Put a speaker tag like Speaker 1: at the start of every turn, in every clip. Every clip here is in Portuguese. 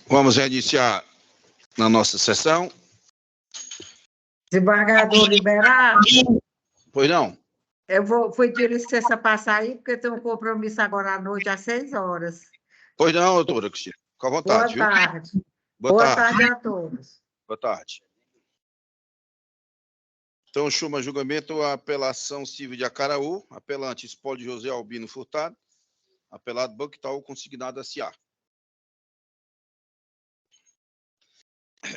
Speaker 1: Vamos iniciar na nossa sessão.
Speaker 2: Desembargador liberado.
Speaker 1: Pois não?
Speaker 2: Fui de licença para sair, porque tenho um compromisso agora à noite, às 6 horas.
Speaker 1: Pois não, doutora Cristina. Fica à vontade,
Speaker 2: Boa tarde.
Speaker 1: Viu?
Speaker 2: Boa tarde a todos.
Speaker 1: Boa tarde. Então, chama julgamento a apelação civil de Acaraú, apelante espólio de José Albino Furtado, apelado Banco Itaú, consignado S.A.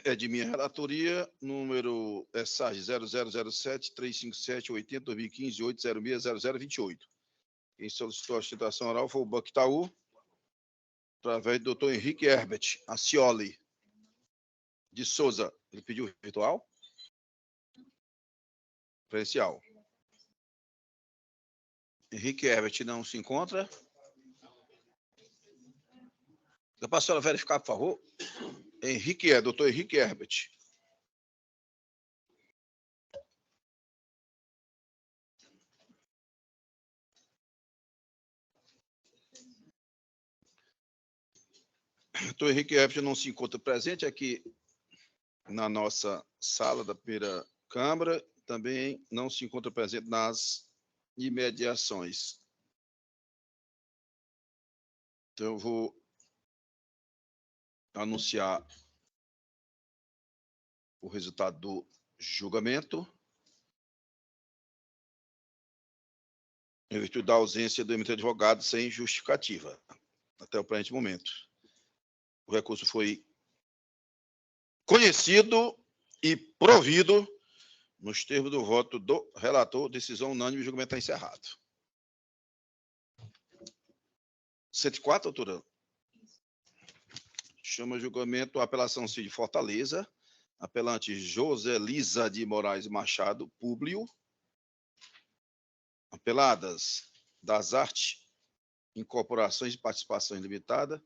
Speaker 1: É de minha relatoria, número SAG 0007-357-80-2015-806-0028. Quem solicitou a sustentação oral foi o Banco Itaú, através do doutor Henrique Herbert Acioli de Souza. Ele pediu virtual? Presencial. Henrique Herbert não se encontra. Dá para a senhora verificar, por favor? Doutor Henrique Herbert. Doutor Henrique Herbert não se encontra presente aqui na nossa sala da primeira Câmara, também não se encontra presente nas imediações. Então, eu vou anunciar o resultado do julgamento. Em virtude da ausência do emitente advogado sem justificativa, até o presente momento. O recurso foi conhecido e provido nos termos do voto do relator, decisão unânime, o julgamento está encerrado. 104, doutora? Chama julgamento a apelação civil de Fortaleza, apelante Joselisa de Moraes Machado, Públio, apeladas das Artes, Incorporações e Participações Limitada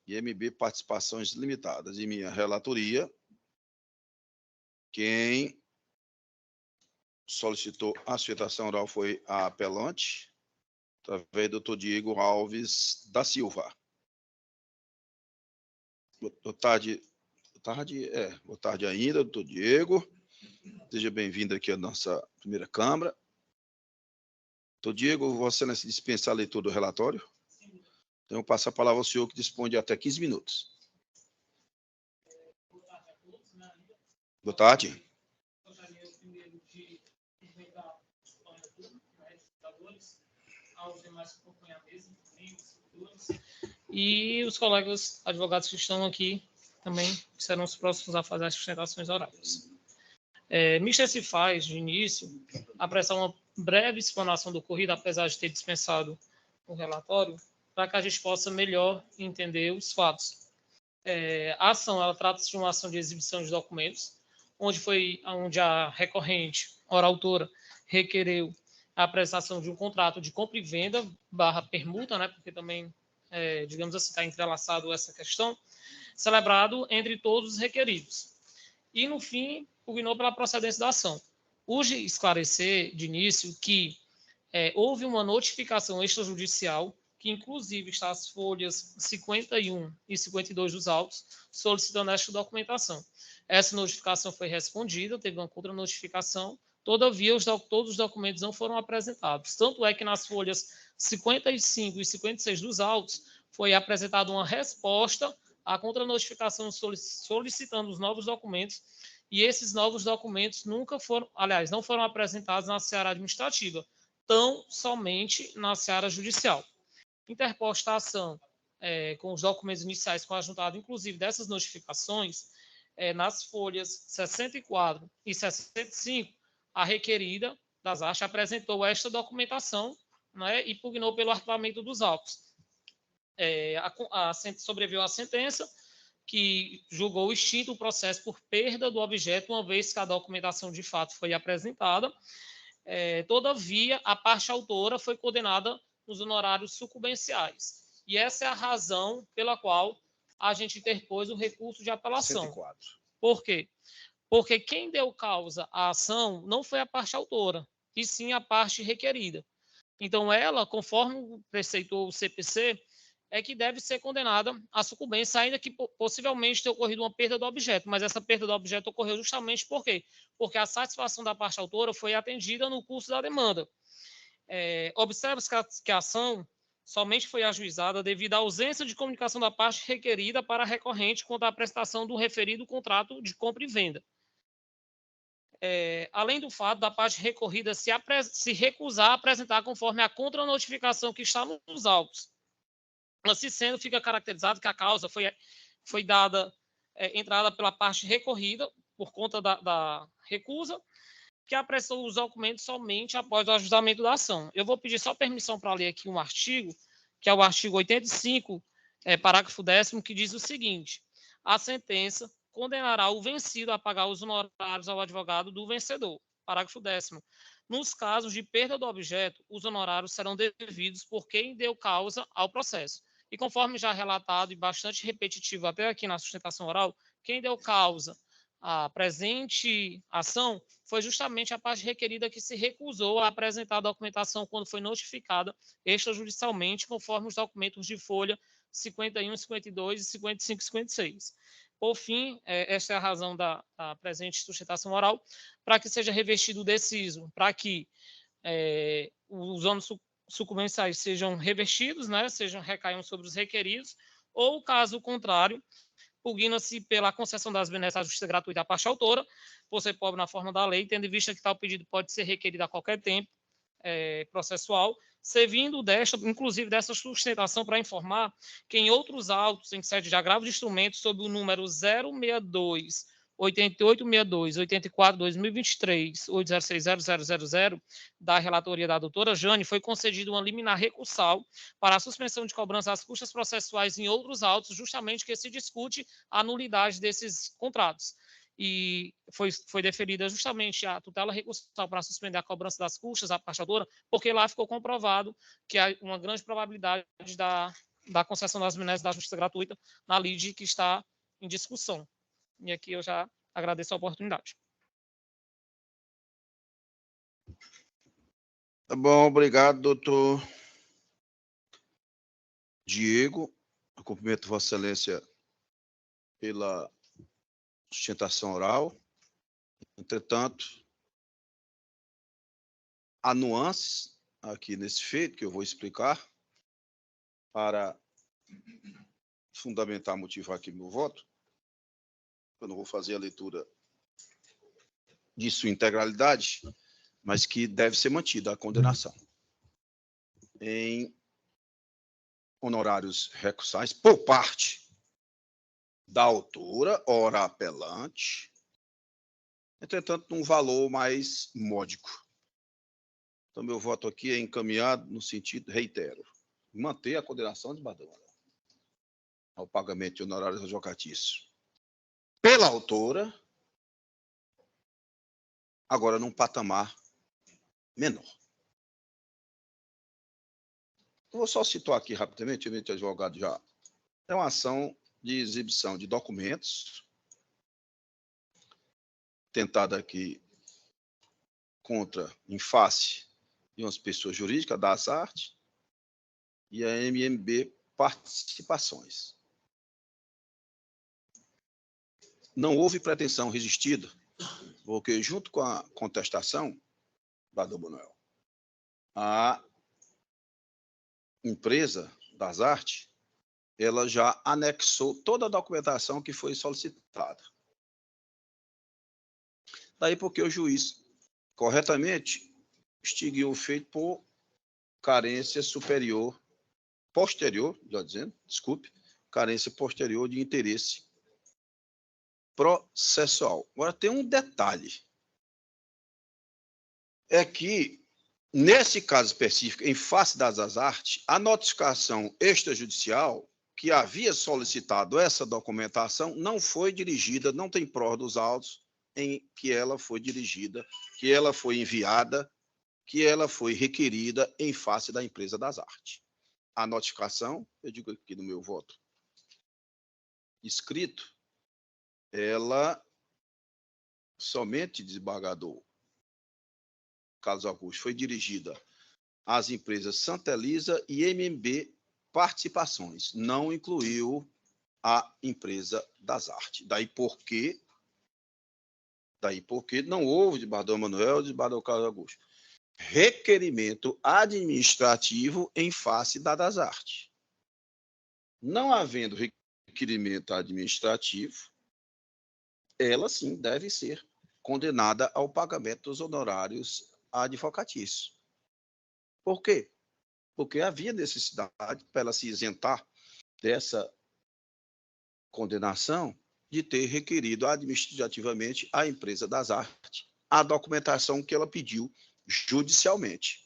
Speaker 1: e MB Participações Limitadas. Em minha relatoria, quem solicitou a sustentação oral foi a apelante, através do doutor Diego Alves da Silva. Boa tarde ainda, doutor Diego. Seja bem-vindo aqui à nossa primeira Câmara. Doutor Diego, você se dispensa a leitura do relatório? Então, eu passo a palavra ao senhor, que dispõe de até 15 minutos. Boa tarde.
Speaker 3: Gostaria primeiro de cumprimentar os colegas legisladores, aos demais que compõem a mesa, e os colegas advogados que estão aqui também serão os próximos a fazer as sustentações orais. Se faz, de início, apressar uma breve explanação do ocorrido, apesar de ter dispensado o relatório, para que a gente possa melhor entender os fatos. A ação, ela trata-se de uma ação de exibição de documentos, onde a recorrente, ora autora, requereu a apresentação de um contrato de compra e venda / permuta, né, porque também, digamos assim, está entrelaçado essa questão, celebrado entre todos os requeridos. E, no fim, pugnou pela procedência da ação. Urge esclarecer, de início, que houve uma notificação extrajudicial, que inclusive está as folhas 51 e 52 dos autos, solicitando esta documentação. Essa notificação foi respondida, teve uma contra-notificação, todavia todos os documentos não foram apresentados. Tanto é que nas folhas 55 e 56 dos autos foi apresentada uma resposta à contra-notificação solicitando os novos documentos, e esses novos documentos não foram apresentados na seara administrativa, tão somente na seara judicial. Interposta a ação com os documentos iniciais com ajuntado, inclusive, dessas notificações, nas folhas 64 e 65, a requerida das artes apresentou esta documentação, né, e pugnou pelo arquivamento dos autos. Sobreviveu a sentença, que julgou extinto o processo por perda do objeto, uma vez que a documentação de fato foi apresentada. Todavia, a parte autora foi condenada nos honorários sucumbenciais. E essa é a razão pela qual a gente interpôs o recurso de apelação.
Speaker 1: 104.
Speaker 3: Por quê? porque quem deu causa à ação não foi a parte autora, e sim a parte requerida. Então, ela, conforme preceitou o CPC, é que deve ser condenada à sucumbência, ainda que possivelmente tenha ocorrido uma perda do objeto, mas essa perda do objeto ocorreu justamente por quê? Porque a satisfação da parte autora foi atendida no curso da demanda. Observa-se que a ação somente foi ajuizada devido à ausência de comunicação da parte requerida para a recorrente quanto à prestação do referido contrato de compra e venda. Além do fato da parte recorrida se recusar a apresentar conforme a contranotificação que está nos autos. Assim sendo, fica caracterizado que a causa foi dada, entrada pela parte recorrida, por conta da recusa, que aprestou os documentos somente após o ajustamento da ação. Eu vou pedir só permissão para ler aqui um artigo, que é o artigo 85, parágrafo 10º, que diz o seguinte: a sentença condenará o vencido a pagar os honorários ao advogado do vencedor. Parágrafo 10º. Nos casos de perda do objeto, os honorários serão devidos por quem deu causa ao processo. E conforme já relatado e bastante repetitivo até aqui na sustentação oral, quem deu causa à presente ação foi justamente a parte requerida que se recusou a apresentar a documentação quando foi notificada extrajudicialmente, conforme os documentos de folha 51, 52 e 55 e 56. Por fim, esta é a razão da presente sustentação oral, para que seja revestido o deciso, para que os ônus sucumbenciais sejam revestidos, né, recaiam sobre os requeridos, ou, caso contrário, pugna-se pela concessão das benesses à justiça gratuita à parte autora, por ser pobre na forma da lei, tendo em vista que tal pedido pode ser requerido a qualquer tempo processual, servindo inclusive dessa sustentação para informar que em outros autos em sede de agravo de instrumentos sob o número 062 8862 84 2023 8060000 da relatoria da doutora Jane, foi concedida uma liminar recursal para a suspensão de cobrança das custas processuais em outros autos, justamente que se discute a nulidade desses contratos. E foi deferida justamente a tutela recursal para suspender a cobrança das custas à parte autora, porque lá ficou comprovado que há uma grande probabilidade da concessão das benesses da justiça gratuita na lide que está em discussão. E aqui eu já agradeço a oportunidade.
Speaker 1: Tá bom, obrigado, doutor Diego. Eu cumprimento Vossa Excelência pela sustentação oral. Entretanto, há nuances aqui nesse feito que eu vou explicar para fundamentar, motivar aqui meu voto. Eu não vou fazer a leitura de sua integralidade, mas que deve ser mantida a condenação em honorários recursais por parte da autora, ora apelante, entretanto, num valor mais módico. Então, meu voto aqui é encaminhado no sentido, reitero, manter a condenação de Badão ao pagamento de honorários advocatícios pela autora, agora num patamar menor. Eu vou só citar aqui rapidamente, o advogado já. É uma ação de exibição de documentos, tentada aqui em face de umas pessoas jurídicas, das artes, e a MMB Participações. Não houve pretensão resistida, porque junto com a contestação da do Manuel, a empresa das artes, ela já anexou toda a documentação que foi solicitada. Daí porque o juiz, corretamente, extinguiu o feito por carência posterior, carência posterior de interesse processual. Agora, tem um detalhe. É que, nesse caso específico, em face das artes, a notificação extrajudicial que havia solicitado essa documentação não foi dirigida, não tem prova dos autos em que ela foi dirigida, que ela foi enviada, que ela foi requerida em face da empresa das artes. A notificação, eu digo aqui no meu voto escrito, ela somente, desembargador Carlos Augusto, foi dirigida às empresas Santa Elisa e MMB Participações, não incluiu a empresa das artes. Daí porque não houve, desembargador Manuel, desembargador Carlos Augusto, requerimento administrativo em face da das artes. Não havendo requerimento administrativo, ela sim deve ser condenada ao pagamento dos honorários advocatícios. Por quê? Porque havia necessidade para ela se isentar dessa condenação de ter requerido administrativamente à empresa das artes a documentação que ela pediu judicialmente.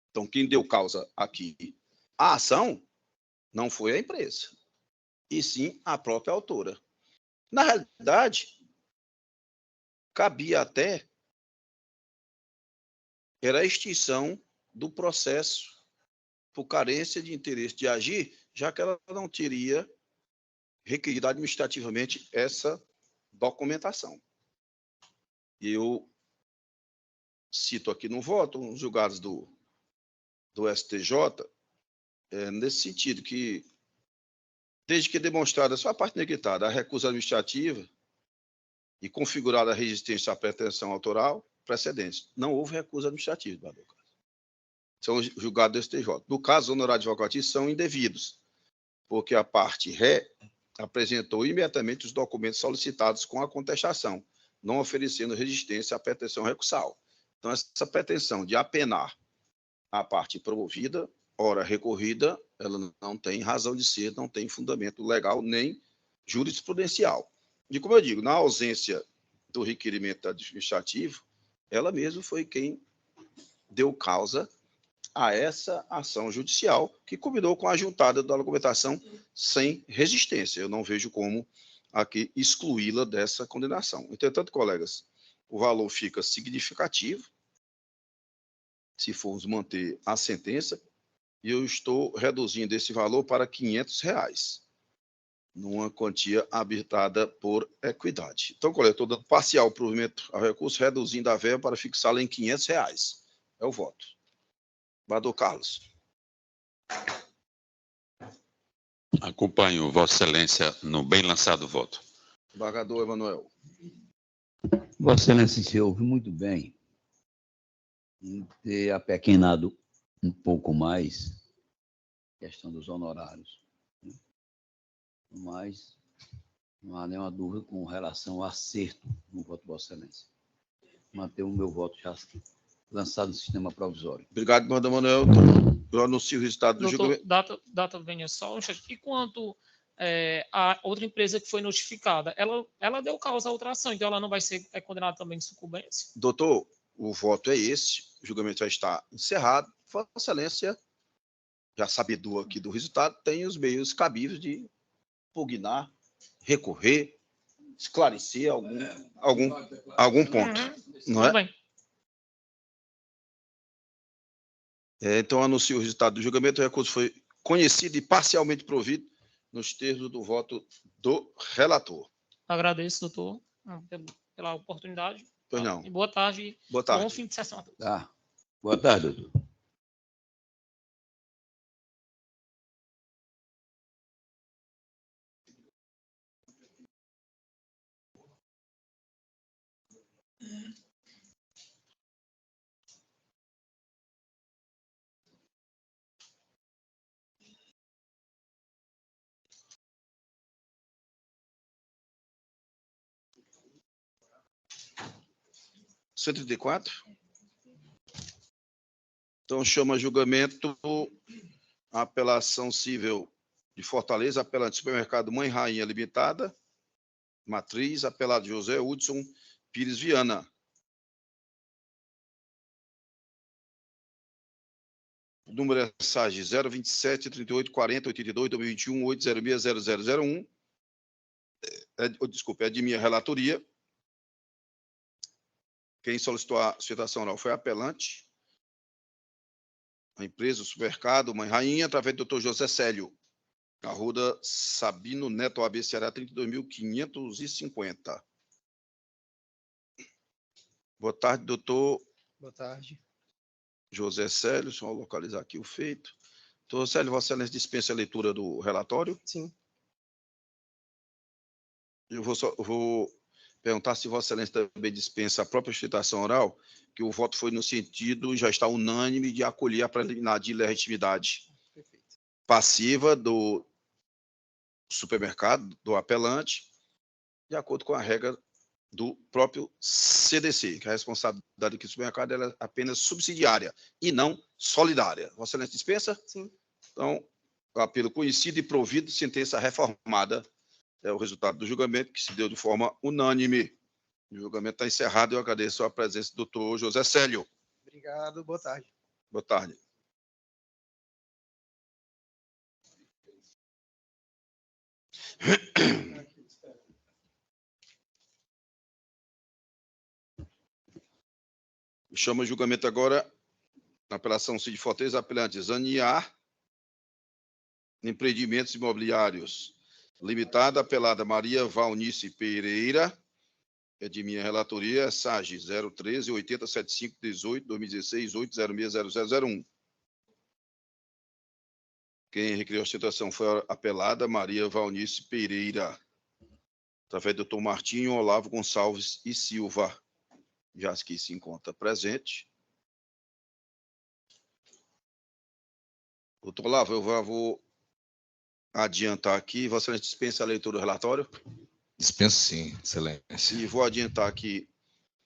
Speaker 1: Então, quem deu causa aqui à ação não foi a empresa, e sim a própria autora. Na realidade, cabia até era a extinção do processo por carência de interesse de agir, já que ela não teria requerido administrativamente essa documentação. Eu cito aqui no voto os julgados do STJ, nesse sentido, que desde que demonstrada a sua parte negritada a recusa administrativa e configurada a resistência à pretensão autoral, precedentes. Não houve recusa administrativa, são julgados do STJ. No caso, os honorários advocatícios são indevidos, porque a parte ré apresentou imediatamente os documentos solicitados com a contestação, não oferecendo resistência à pretensão recursal. Então, essa pretensão de apenar a parte promovida, ora recorrida, ela não tem razão de ser, não tem fundamento legal nem jurisprudencial. E, como eu digo, na ausência do requerimento administrativo, ela mesma foi quem deu causa a essa ação judicial, que combinou com a juntada da documentação sem resistência. Eu não vejo como aqui excluí-la dessa condenação. Entretanto, colegas, o valor fica significativo, se formos manter a sentença, e eu estou reduzindo esse valor para R$ 500, numa quantia arbitrada por equidade. Então, colega, estou dando parcial provimento ao recurso, reduzindo a verba para fixá-la em R$ 500. É o voto. Desembargador Carlos.
Speaker 4: Acompanho Vossa Excelência no bem lançado voto.
Speaker 1: Desembargador Emanuel.
Speaker 5: Vossa Excelência se ouve muito bem em ter apequenado um pouco mais a questão dos honorários. Mas não há nenhuma dúvida com relação ao acerto no voto de Vossa Excelência. Manter o meu voto já lançado no sistema provisório.
Speaker 1: Obrigado, desembargador Emanuel. Então, eu anuncio o resultado do julgamento.
Speaker 3: Data venha só. E quanto a outra empresa que foi notificada, ela deu causa à outra ação, então ela não vai ser condenada também de sucumbência?
Speaker 1: Doutor, o voto é esse, o julgamento já está encerrado. Vossa Excelência, já sabedor aqui do resultado, tem os meios cabíveis de pugnar, recorrer, esclarecer algum ponto. Não é?
Speaker 3: Tudo bem.
Speaker 1: Então, anuncio o resultado do julgamento. O recurso foi conhecido e parcialmente provido nos termos do voto do relator.
Speaker 3: Agradeço, doutor, pela oportunidade.
Speaker 1: Pois não.
Speaker 3: E boa tarde.
Speaker 1: Boa tarde.
Speaker 3: Bom fim de sessão a todos.
Speaker 5: Tá. Boa tarde, doutor.
Speaker 1: Então, chama a julgamento a apelação civil de Fortaleza, apelante Supermercado Mãe Rainha Limitada, matriz, apelado José Hudson Pires Viana. Número é SAGE 027 38 40 82 2021 806 0001. Desculpe, é de minha relatoria. Quem solicitou a citação oral foi a apelante, a empresa, o supermercado, Mãe Rainha, através do Dr. José Célio, Arruda Sabino Neto, AB Ceará, 32.550. Boa tarde, doutor
Speaker 6: Boa tarde.
Speaker 1: José Célio. Só localizar aqui o feito. Doutor Célio, Vossa Excelência dispensa a leitura do relatório?
Speaker 6: Sim.
Speaker 1: Eu vou perguntar se Vossa Excelência também dispensa a própria sustentação oral, que o voto foi no sentido, já está unânime, de acolher a preliminar de legitimidade
Speaker 6: Perfeito.
Speaker 1: passiva do supermercado, do apelante, de acordo com a regra do próprio CDC, que a responsabilidade aqui do supermercado é apenas subsidiária e não solidária. Vossa Excelência dispensa?
Speaker 6: Sim.
Speaker 1: Então, o apelo conhecido e provido, sentença reformada, é o resultado do julgamento, que se deu de forma unânime. O julgamento está encerrado. Eu agradeço a presença do doutor José Célio.
Speaker 6: Obrigado. Boa tarde.
Speaker 1: Boa tarde. Chama o julgamento agora na apelação Cid Fortaleza, apelante Zaniar, Empreendimentos Imobiliários Limitada, apelada Maria Valnice Pereira, é de minha relatoria, SAGE 013 8075 18 2016 8060001. Quem recriou a situação foi a apelada Maria Valnice Pereira, através do doutor Martinho Olavo Gonçalves e Silva, já que se encontra presente. Doutor Olavo, eu vou adiantar aqui. Vossa Excelência dispensa a leitura do relatório?
Speaker 7: Dispenso sim, Excelência.
Speaker 1: E vou adiantar aqui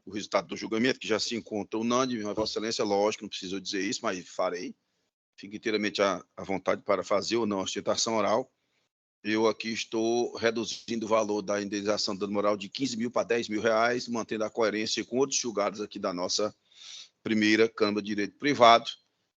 Speaker 1: o resultado do julgamento, que já se encontra unânime, mas Vossa Excelência, lógico, não preciso dizer isso, mas farei. Fique inteiramente à vontade para fazer ou não a sustentação oral. Eu aqui estou reduzindo o valor da indenização do dano moral de 15 mil para 10 mil reais, mantendo a coerência com outros julgados aqui da nossa primeira Câmara de Direito Privado,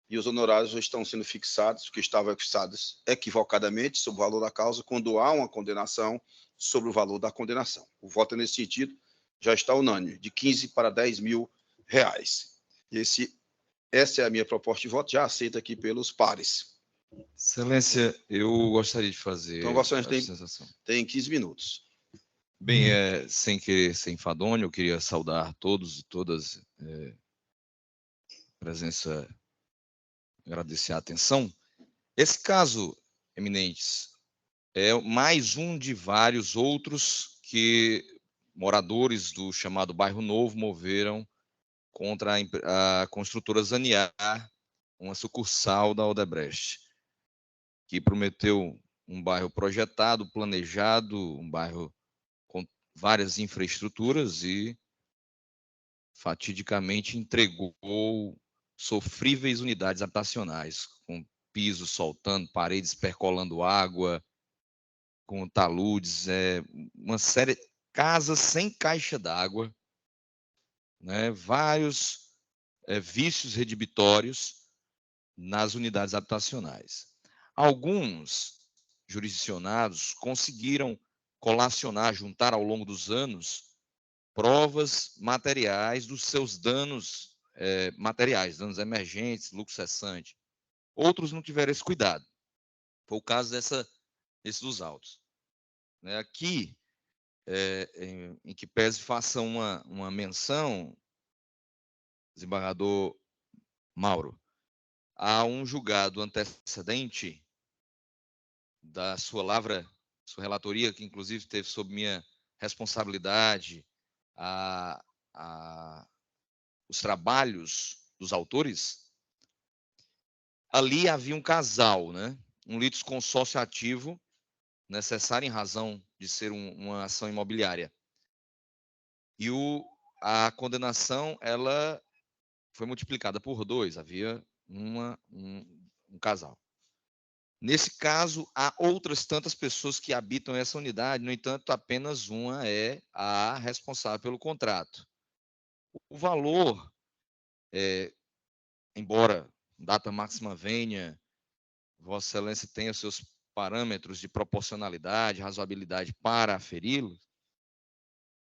Speaker 1: e os honorários estão sendo fixados, que estavam fixados equivocadamente sobre o valor da causa, quando há uma condenação sobre o valor da condenação. O voto nesse sentido já está unânime, de 15 para 10 mil reais. Essa é a minha proposta de voto, já aceita aqui pelos pares.
Speaker 7: Excelência, eu gostaria de fazer
Speaker 1: Então, Vossa
Speaker 7: a
Speaker 1: Excelência
Speaker 7: sustentação.
Speaker 1: tem 15 minutos.
Speaker 7: Bem, sem querer ser enfadonho, eu queria saudar todos e todas, presença, agradecer a atenção. Esse caso, eminentes, é mais um de vários outros que moradores do chamado Bairro Novo moveram contra a construtora Zaniar, uma sucursal da Odebrecht, que prometeu um bairro projetado, planejado, um bairro com várias infraestruturas e fatidicamente entregou sofríveis unidades habitacionais, com pisos soltando, paredes percolando água, com taludes, uma série de casas sem caixa d'água, né, vários vícios redibitórios nas unidades habitacionais. Alguns jurisdicionados conseguiram colacionar, juntar ao longo dos anos, provas materiais dos seus danos materiais, danos emergentes, lucro cessante. Outros não tiveram esse cuidado. Foi o caso desses dos autos. Aqui, em que pese faça uma menção, desembargador Mauro, há um julgado antecedente da sua sua relatoria, que inclusive teve sob minha responsabilidade os trabalhos dos autores. Ali havia um casal, né? Um litisconsórcio ativo necessário em razão de ser uma ação imobiliária. E a condenação ela foi multiplicada por 2, havia um casal. Nesse caso, há outras tantas pessoas que habitam essa unidade, no entanto, apenas uma é a responsável pelo contrato. O valor, embora data máxima venha, Vossa Excelência tenha os seus parâmetros de proporcionalidade, razoabilidade para aferi-lo,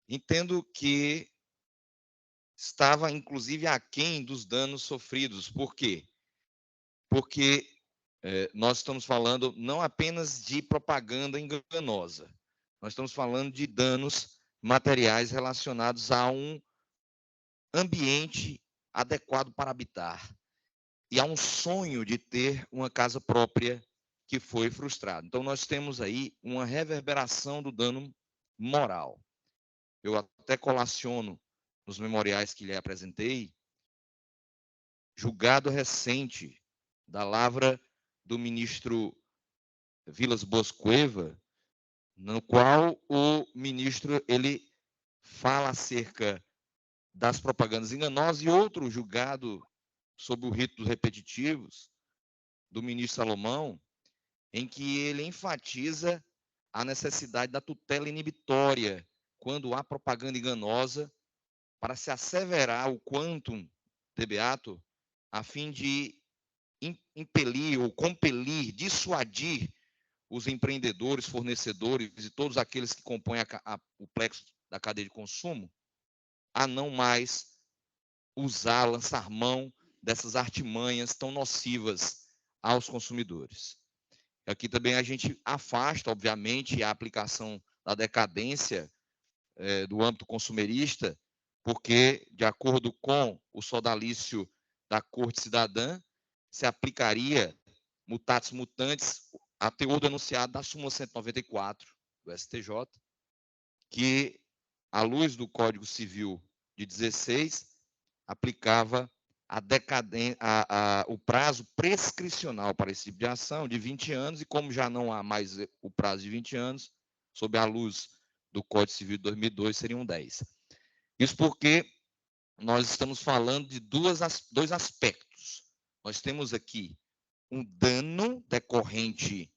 Speaker 7: entendo que estava, inclusive, aquém dos danos sofridos. Por quê? Porque nós estamos falando não apenas de propaganda enganosa, nós estamos falando de danos materiais relacionados a ambiente adequado para habitar. E há um sonho de ter uma casa própria que foi frustrado. Então, nós temos aí uma reverberação do dano moral. Eu até colaciono nos memoriais que lhe apresentei, julgado recente da lavra do ministro Vilas Boas Cueva, no qual o ministro ele fala acerca das propagandas enganosas, e outro julgado sob o rito dos repetitivos do ministro Salomão, em que ele enfatiza a necessidade da tutela inibitória quando há propaganda enganosa, para se asseverar o quantum de beato, a fim de impelir ou compelir, dissuadir os empreendedores, fornecedores e todos aqueles que compõem o plexo da cadeia de consumo a não mais usar, lançar mão dessas artimanhas tão nocivas aos consumidores. Aqui também a gente afasta, obviamente, a aplicação da decadência do âmbito consumerista, porque, de acordo com o sodalício da Corte Cidadã, se aplicaria, mutatis mutandis, a teor do enunciado da súmula 194 do STJ, que, à luz do Código Civil de 16, aplicava o prazo prescricional para esse tipo de ação de 20 anos, e como já não há mais o prazo de 20 anos, sob a luz do Código Civil de 2002, seriam 10. Isso porque nós estamos falando de dois aspectos. Nós temos aqui um dano decorrente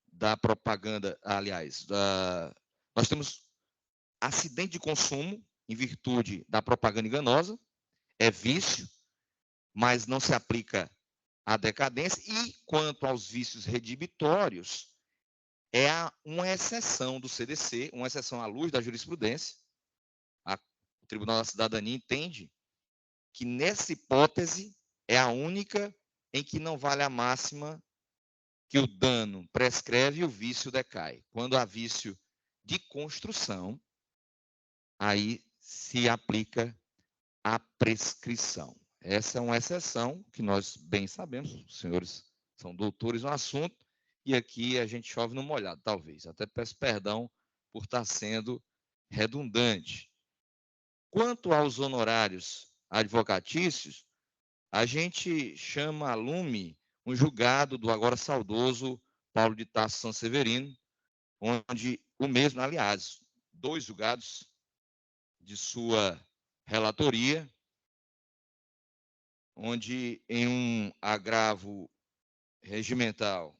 Speaker 7: da propaganda, aliás, nós temos acidente de consumo em virtude da propaganda enganosa, é vício, mas não se aplica à decadência. E quanto aos vícios redibitórios, é uma exceção do CDC, uma exceção à luz da jurisprudência. O Tribunal da Cidadania entende que nessa hipótese é a única em que não vale a máxima que o dano prescreve e o vício decai. Quando há vício de construção, aí se aplica a prescrição. Essa é uma exceção que nós bem sabemos, os senhores são doutores no assunto, e aqui a gente chove no molhado, talvez. Até peço perdão por estar sendo redundante. Quanto aos honorários advocatícios, a gente chama a lume um julgado do agora saudoso Paulo de Tarso Sanseverino, onde o mesmo, aliás, 2 julgados de sua relatoria, onde em um agravo regimental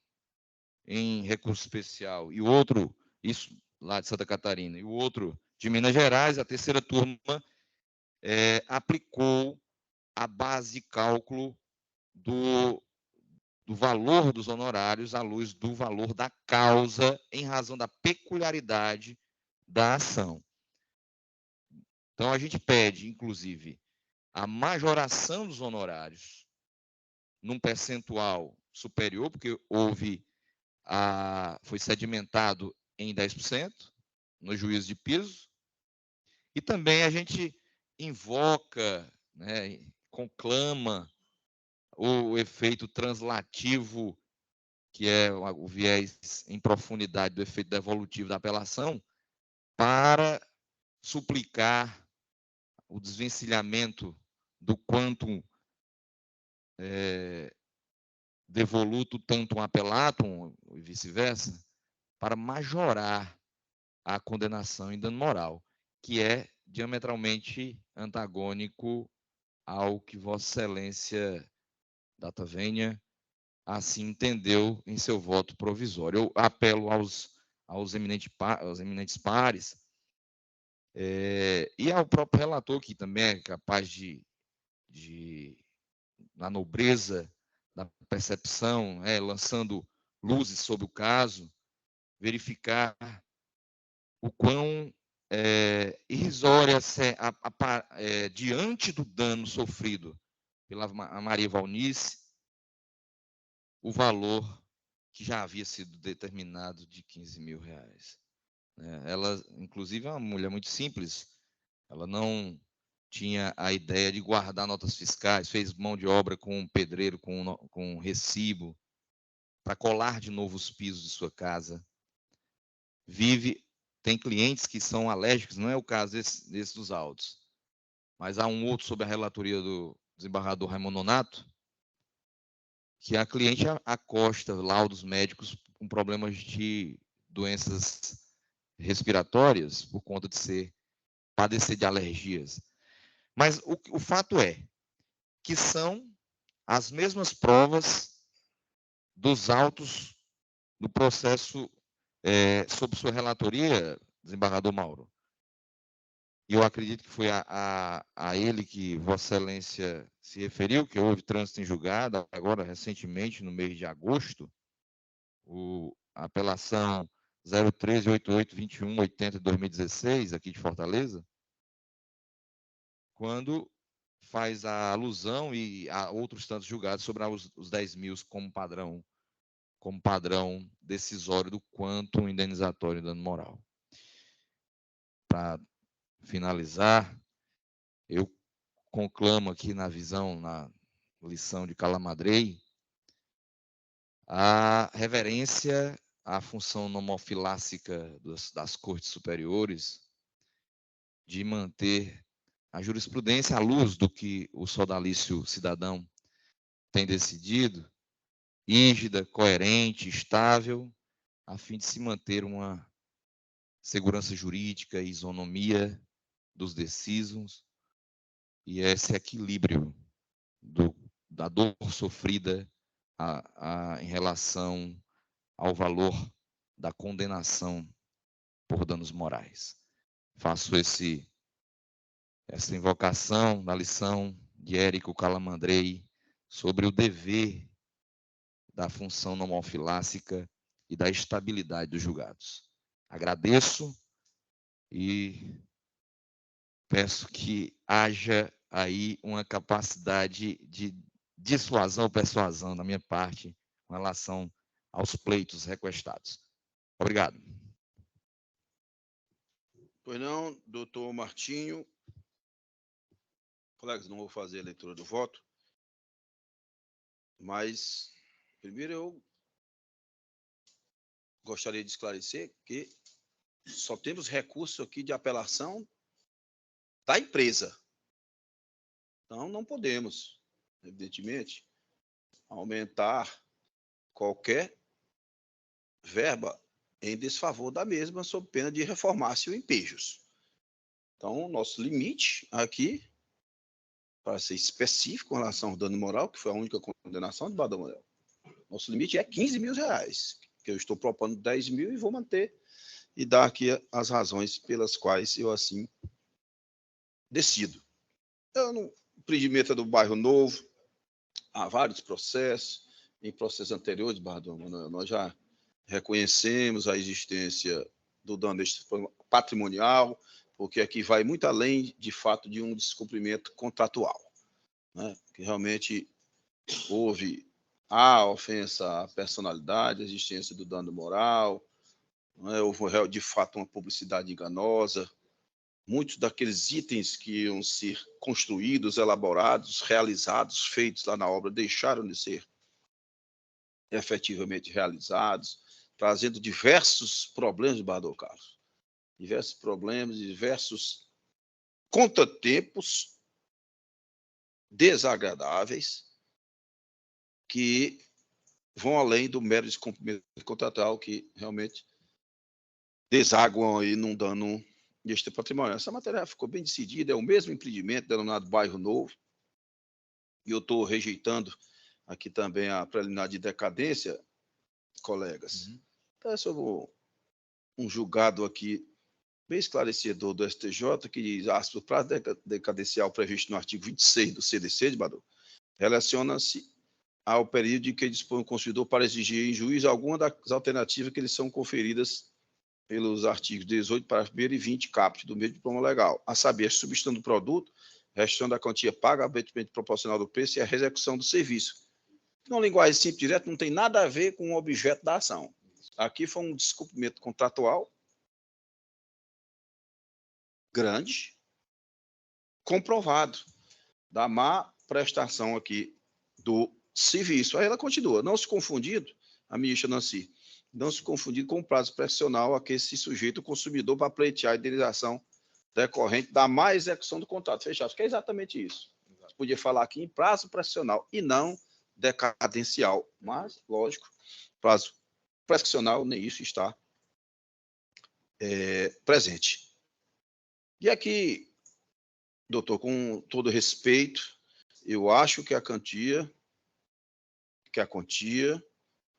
Speaker 7: em recurso especial e o outro, isso lá de Santa Catarina, e o outro de Minas Gerais, a terceira turma aplicou a base de cálculo do valor dos honorários à luz do valor da causa em razão da peculiaridade da ação. Então, a gente pede, inclusive, a majoração dos honorários num percentual superior, porque foi sedimentado em 10% no juízo de piso, e também a gente invoca, né, conclama o efeito translativo, que é o viés em profundidade do efeito devolutivo da apelação, para suplicar o desvencilhamento do quantum devoluto tantum appellatum, e vice-versa, para majorar a condenação em dano moral, que é diametralmente antagônico ao que Vossa Excelência, data vênia, assim entendeu em seu voto provisório. Eu apelo aos eminentes pares e ao próprio relator, que também é capaz na nobreza da percepção, lançando luzes sobre o caso, verificar o quão irrisória diante do dano sofrido pela Maria Valnice, o valor que já havia sido determinado de R$ 15.000. Ela, inclusive, é uma mulher muito simples, ela não tinha a ideia de guardar notas fiscais, fez mão de obra com um pedreiro, com um recibo, para colar de novo os pisos de sua casa. Tem clientes que são alérgicos, não é o caso desse dos autos, mas há um outro sob a relatoria do desembargador Raimundo Nonato, que a cliente acosta laudos médicos com problemas de doenças respiratórias por conta de padecer de alergias. Mas o fato é que são as mesmas provas dos autos do processo sob sua relatoria, desembargador Mauro. E eu acredito que foi a ele que Vossa Excelência se referiu, que houve trânsito em julgado, agora, recentemente, no mês de agosto, a apelação 013882180/2016, aqui de Fortaleza, quando faz a alusão e a outros tantos julgados sobre os 10 mil como padrão decisório do quantum indenizatório e dano moral. Para finalizar, eu conclamo aqui na lição de Calamadrei, a reverência à função nomofilássica das cortes superiores de manter a jurisprudência à luz do que o sodalício cidadão tem decidido, rígida, coerente, estável, a fim de se manter uma segurança jurídica e isonomia dos decisos e esse equilíbrio da dor sofrida em relação ao valor da condenação por danos morais. Faço essa invocação na lição de Érico Calamandrei sobre o dever da função nomofilássica e da estabilidade dos julgados. Agradeço e peço que haja aí uma capacidade de dissuasão ou persuasão da minha parte com relação aos pleitos requestados. Obrigado.
Speaker 1: Pois não, doutor Martinho. Colegas, não vou fazer a leitura do voto, mas primeiro eu gostaria de esclarecer que só temos recurso aqui de apelação da empresa. Então, não podemos, evidentemente, aumentar qualquer verba em desfavor da mesma, sob pena de reformácio em pejos. Então, nosso limite aqui, para ser específico com relação ao dano moral, que foi a única condenação de Badão Morel, nosso limite é 15 mil reais, que eu estou propondo 10 mil e vou manter e dar aqui as razões pelas quais eu assim decido. O empreendimento do Bairro Novo, há vários processos, em processos anteriores, Badão Morel, nós já reconhecemos a existência do dano patrimonial, porque aqui vai muito além, de fato, de um descumprimento contratual, né? Que realmente há ofensa à personalidade, a existência do dano moral, né? Houve, de fato, uma publicidade enganosa. Muitos daqueles itens que iam ser construídos, elaborados, realizados, feitos lá na obra, deixaram de ser efetivamente realizados, trazendo diversos problemas, Badão Carlos. Diversos problemas, diversos contratempos desagradáveis que vão além do mero descumprimento contratual, que realmente desaguam aí num dano deste patrimônio. Essa matéria ficou bem decidida, é o mesmo empreendimento denominado Bairro Novo, e eu estou rejeitando aqui também a preliminar de decadência, colegas. Então, é sobre um julgado aqui bem esclarecedor do STJ, que diz, o prazo decadencial previsto no artigo 26 do CDC de Badão relaciona-se ao período de que dispõe o consumidor para exigir em juízo alguma das alternativas que lhes são conferidas pelos artigos 18, parágrafo 1º e 20, caput do mesmo diploma legal, a saber, a substituição do produto, restando da quantia paga, abatimento proporcional do preço e a execução do serviço. Numa linguagem simples e direta, não tem nada a ver com o objeto da ação. Aqui foi um descumprimento contratual grande, comprovado da má prestação aqui do serviço. Aí ela continua, não se confundindo, a ministra Nancy, não se confundir com o prazo prescricional a que se sujeita o consumidor para pleitear a indenização decorrente da má execução do contrato fechado, que é exatamente isso. Você podia falar aqui em prazo prescricional e não decadencial, mas, lógico, prazo prescricional, nem isso está presente. E aqui, doutor, com todo respeito, eu acho que a quantia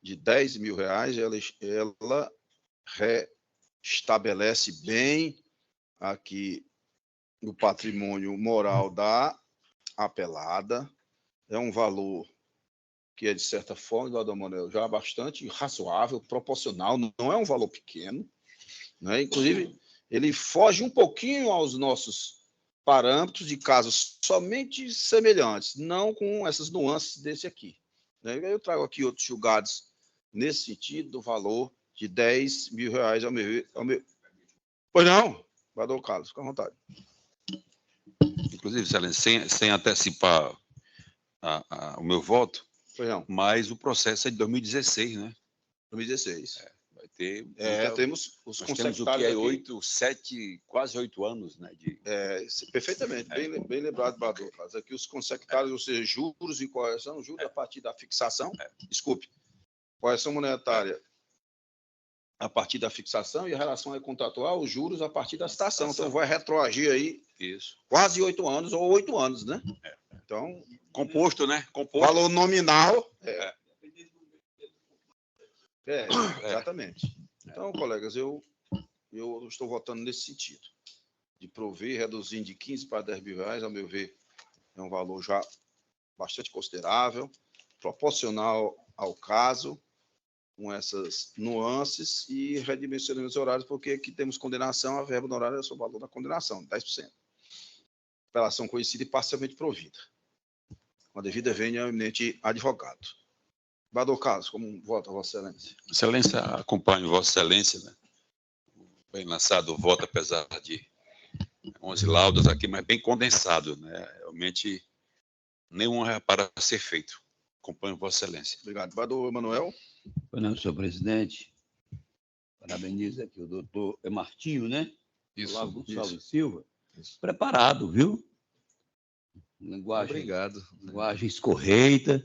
Speaker 1: de R$10.000, ela restabelece bem aqui o patrimônio moral da apelada. É um valor que é, de certa forma, doutor Manuel, já bastante razoável, proporcional, não é um valor pequeno, né? Inclusive, ele foge um pouquinho aos nossos parâmetros de casos somente semelhantes, não com essas nuances desse aqui. Eu trago aqui outros julgados nesse sentido, do valor de R$10.000 ao meu... Pois não, Bador Carlos, fica à vontade.
Speaker 4: Inclusive, Excelência, sem antecipar o meu voto,
Speaker 1: Pois não.
Speaker 4: mas o processo é de 2016, né?
Speaker 1: 2016.
Speaker 4: Vai ter...
Speaker 1: temos os
Speaker 4: nós temos o que
Speaker 1: consectários
Speaker 4: é
Speaker 1: aqui.
Speaker 4: quase 8 anos, né?
Speaker 1: Perfeitamente, bem lembrado, Bador Carlos. Aqui os consectários, ou seja, juros e correção, juros a partir da fixação, desculpe, correção monetária a partir da fixação e a relação é contratual, os juros a partir da citação. Então, vai retroagir aí quase 8 anos ou 8 anos, né? Então,
Speaker 4: composto, né?
Speaker 1: Valor nominal. Exatamente. Então, colegas, eu estou votando nesse sentido, de prover, reduzindo de 15 para R$10.000, ao meu ver, é um valor já bastante considerável, proporcional ao caso, com essas nuances, e redimensionando os horários, porque aqui temos condenação, a verba do horário é o valor da condenação, 10%. Apelação conhecida e parcialmente provida. Com a devida vênia ao eminente advogado. Bador Carlos, como vota, Vossa Excelência?
Speaker 4: Excelência, acompanho Vossa Excelência, né? Bem lançado o voto, apesar de 11 laudas aqui, mas bem condensado, né? Realmente, nenhum é para ser feito. Acompanho Vossa Excelência.
Speaker 1: Obrigado. Bador Manuel?
Speaker 5: Pois não, senhor presidente. Parabenizo aqui o doutor Martinho, né? Olavo Gonçalves Silva. Preparado, viu?
Speaker 7: Obrigado.
Speaker 5: Linguagem escorreita,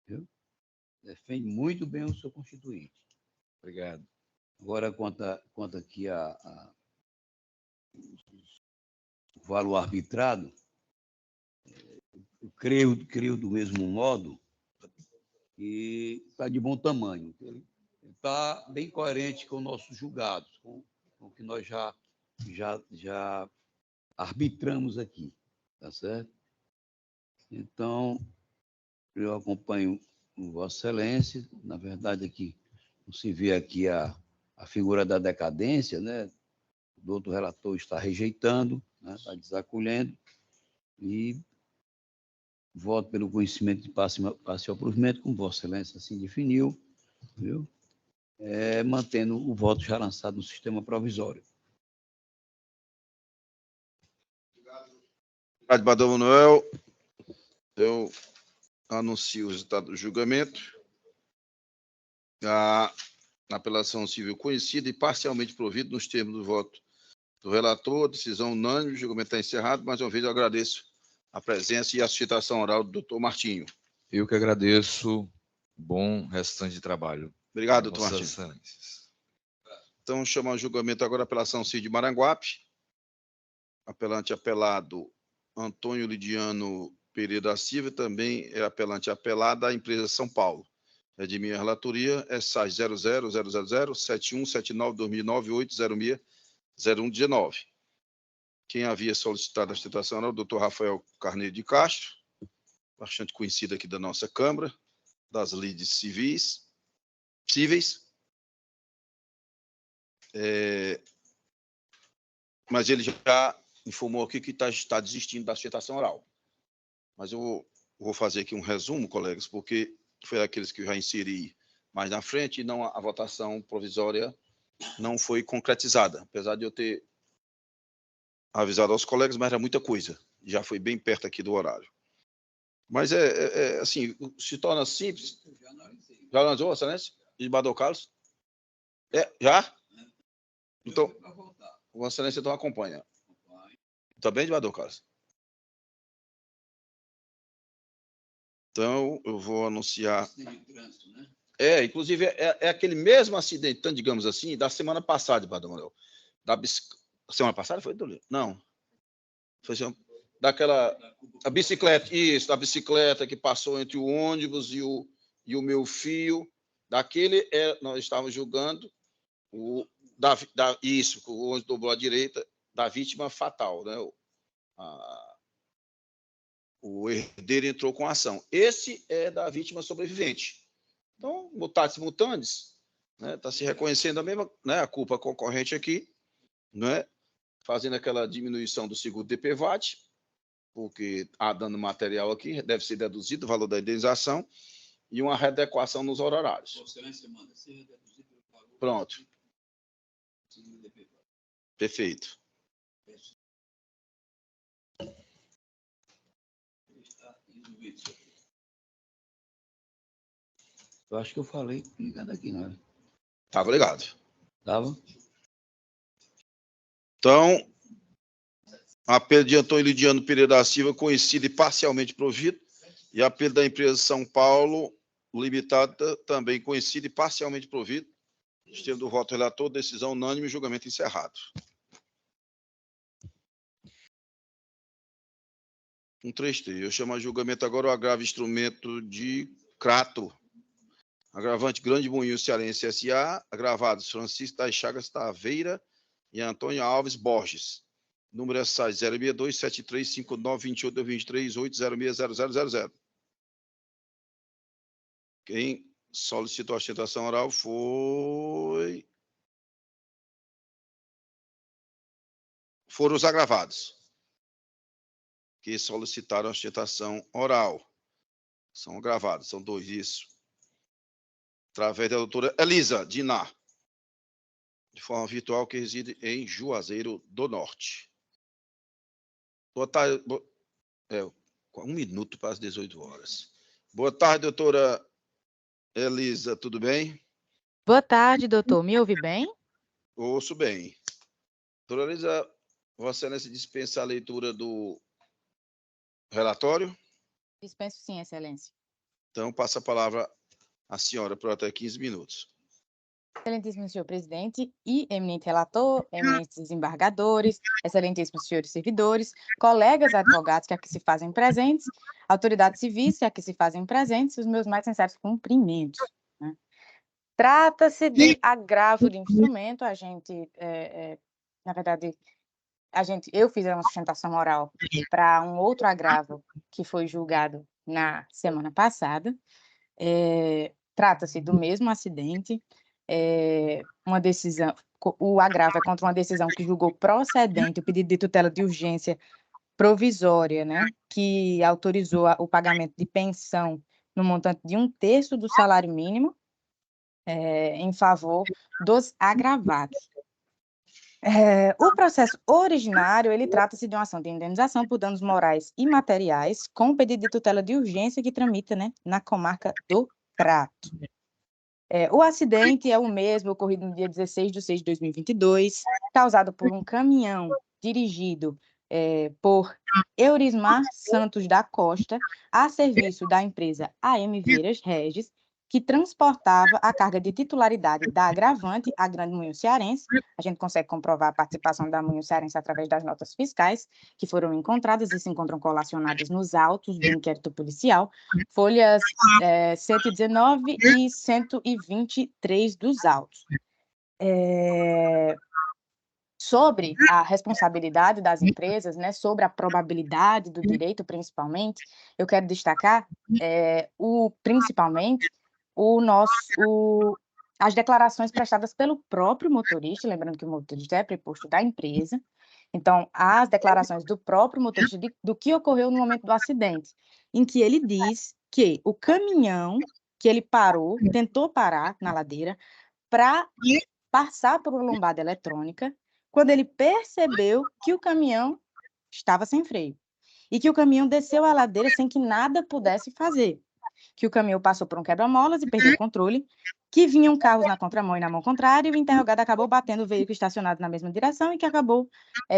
Speaker 5: viu? Defende muito bem o seu constituinte.
Speaker 7: Obrigado.
Speaker 5: Agora, quanto aqui o valor arbitrado, eu creio do mesmo modo e está de bom tamanho. Ele está bem coerente com nossos julgados, com o que nós já arbitramos aqui, tá certo? Então, eu acompanho Vossa Excelência. Na verdade, aqui não se vê aqui a figura da decadência, né? O outro relator está rejeitando, né? Está desacolhendo, e voto pelo conhecimento de parcial provimento, como Vossa Excelência assim definiu, viu? Mantendo o voto já lançado no sistema provisório.
Speaker 1: Obrigado, Bador Manuel. Eu anuncio o resultado do julgamento. A apelação civil conhecida e parcialmente provida nos termos do voto do relator, decisão unânime, o julgamento está encerrado. Mais uma vez, eu agradeço a presença e a citação oral do doutor Martinho.
Speaker 7: Eu que agradeço. Bom restante de trabalho.
Speaker 1: Obrigado, doutor Martinho. Então, chamar o julgamento agora a apelação civil de Maranguape. Apelante apelado Antônio Lidiano Pereira da Silva, também é apelante apelada à empresa São Paulo. É de minha relatoria, é SAI 000071792098060119. Quem havia solicitado a citação era o doutor Rafael Carneiro de Castro, bastante conhecido aqui da nossa Câmara, das lides cíveis. Mas ele já informou aqui que está desistindo da citação oral. Mas eu vou fazer aqui um resumo, colegas, porque foi aqueles que eu já inseri mais na frente e não, a votação provisória não foi concretizada, apesar de eu ter avisado aos colegas, mas era muita coisa, já foi bem perto aqui do horário. Mas, assim, se torna simples. Já analisou, Vossa Excelência? Desembargador Carlos? Já? Então, Vossa Excelência então acompanha. Também, desembargador Carlos? Então, eu vou anunciar. Inclusive, é aquele mesmo acidente, então, digamos assim, da semana passada, desembargador Manuel. Semana passada foi? Não. Foi a bicicleta, isso, da bicicleta que passou entre o ônibus e o meu fio. Daquele, nós estávamos julgando o ônibus dobrou à direita, da vítima fatal, né? O herdeiro entrou com a ação. Esse é da vítima sobrevivente. Então, mutatis mutandis, né? Está se reconhecendo a mesma, né, a culpa concorrente aqui, né? Fazendo aquela diminuição do seguro DPVAT, porque há dano material aqui, deve ser deduzido o valor da indenização, e uma readequação nos horários. Pronto. Perfeito.
Speaker 5: Eu acho que eu falei ligado aqui, não é?
Speaker 1: Estava ligado.
Speaker 5: Estava?
Speaker 1: Então, apelo de Antônio Lidiano Pereira da Silva, conhecido e parcialmente provido, e apelo da empresa São Paulo Limitada, também conhecido e parcialmente provido. Sistema do voto relator, decisão unânime, julgamento encerrado. 133. Eu chamo a julgamento agora o agravo instrumento de Crato. Agravante Grande Moinho Cearense S.A. Agravados Francisco das Chagas Taveira e Antônio Alves Borges. Número é SAI 062-7359-28-23-806-0000. Quem solicitou a sustentação oral foram os agravados que solicitaram a sustentação oral. São agravados, são dois, isso. Através da doutora Elisa Diná, de forma virtual, que reside em Juazeiro do Norte. Boa tarde. 1 minuto para as 18 horas. Boa tarde, doutora Elisa, tudo bem?
Speaker 8: Boa tarde, doutor. Me ouve bem?
Speaker 1: Ouço bem. Doutora Elisa, Vossa Excelência dispensa a leitura do relatório?
Speaker 8: Dispenso sim, excelência.
Speaker 1: Então, passa a palavra à senhora por até 15 minutos.
Speaker 8: Excelentíssimo senhor presidente e eminente relator, eminentes desembargadores, excelentíssimos senhores servidores, colegas advogados que aqui se fazem presentes, autoridades civis que aqui se fazem presentes, os meus mais sinceros cumprimentos. Né? Trata-se de agravo de instrumento, a gente, na verdade, eu fiz uma sustentação oral para um outro agravo que foi julgado na semana passada. Trata-se do mesmo acidente, uma decisão, o agravo é contra uma decisão que julgou procedente o pedido de tutela de urgência provisória, né, que autorizou o pagamento de pensão no montante de 1/3 do salário mínimo, em favor dos agravados. O processo originário, ele trata-se de uma ação de indenização por danos morais e materiais com pedido de tutela de urgência que tramita, né, na comarca do Crato. O acidente é o mesmo ocorrido no dia 16/6/2022, causado por um caminhão dirigido por Eurismar Santos da Costa, a serviço da empresa AM Vieiras Regis, que transportava a carga de titularidade da agravante, a Grande Moinho Cearense. A gente consegue comprovar a participação da Moinho Cearense através das notas fiscais, que foram encontradas e se encontram colacionadas nos autos do inquérito policial, folhas 119 e 123 dos autos. Sobre a responsabilidade das empresas, né, sobre a probabilidade do direito, principalmente, eu quero destacar, principalmente, as declarações prestadas pelo próprio motorista, lembrando que o motorista é preposto da empresa, então, as declarações do próprio motorista do que ocorreu no momento do acidente, em que ele diz que o caminhão que ele tentou parar na ladeira para passar por uma lombada eletrônica, quando ele percebeu que o caminhão estava sem freio. e que o caminhão desceu a ladeira sem que nada pudesse fazer, que o caminhão passou por um quebra-molas e perdeu o controle, que vinham carros na contramão e na mão contrária, e o interrogado acabou batendo o veículo estacionado na mesma direção e que acabou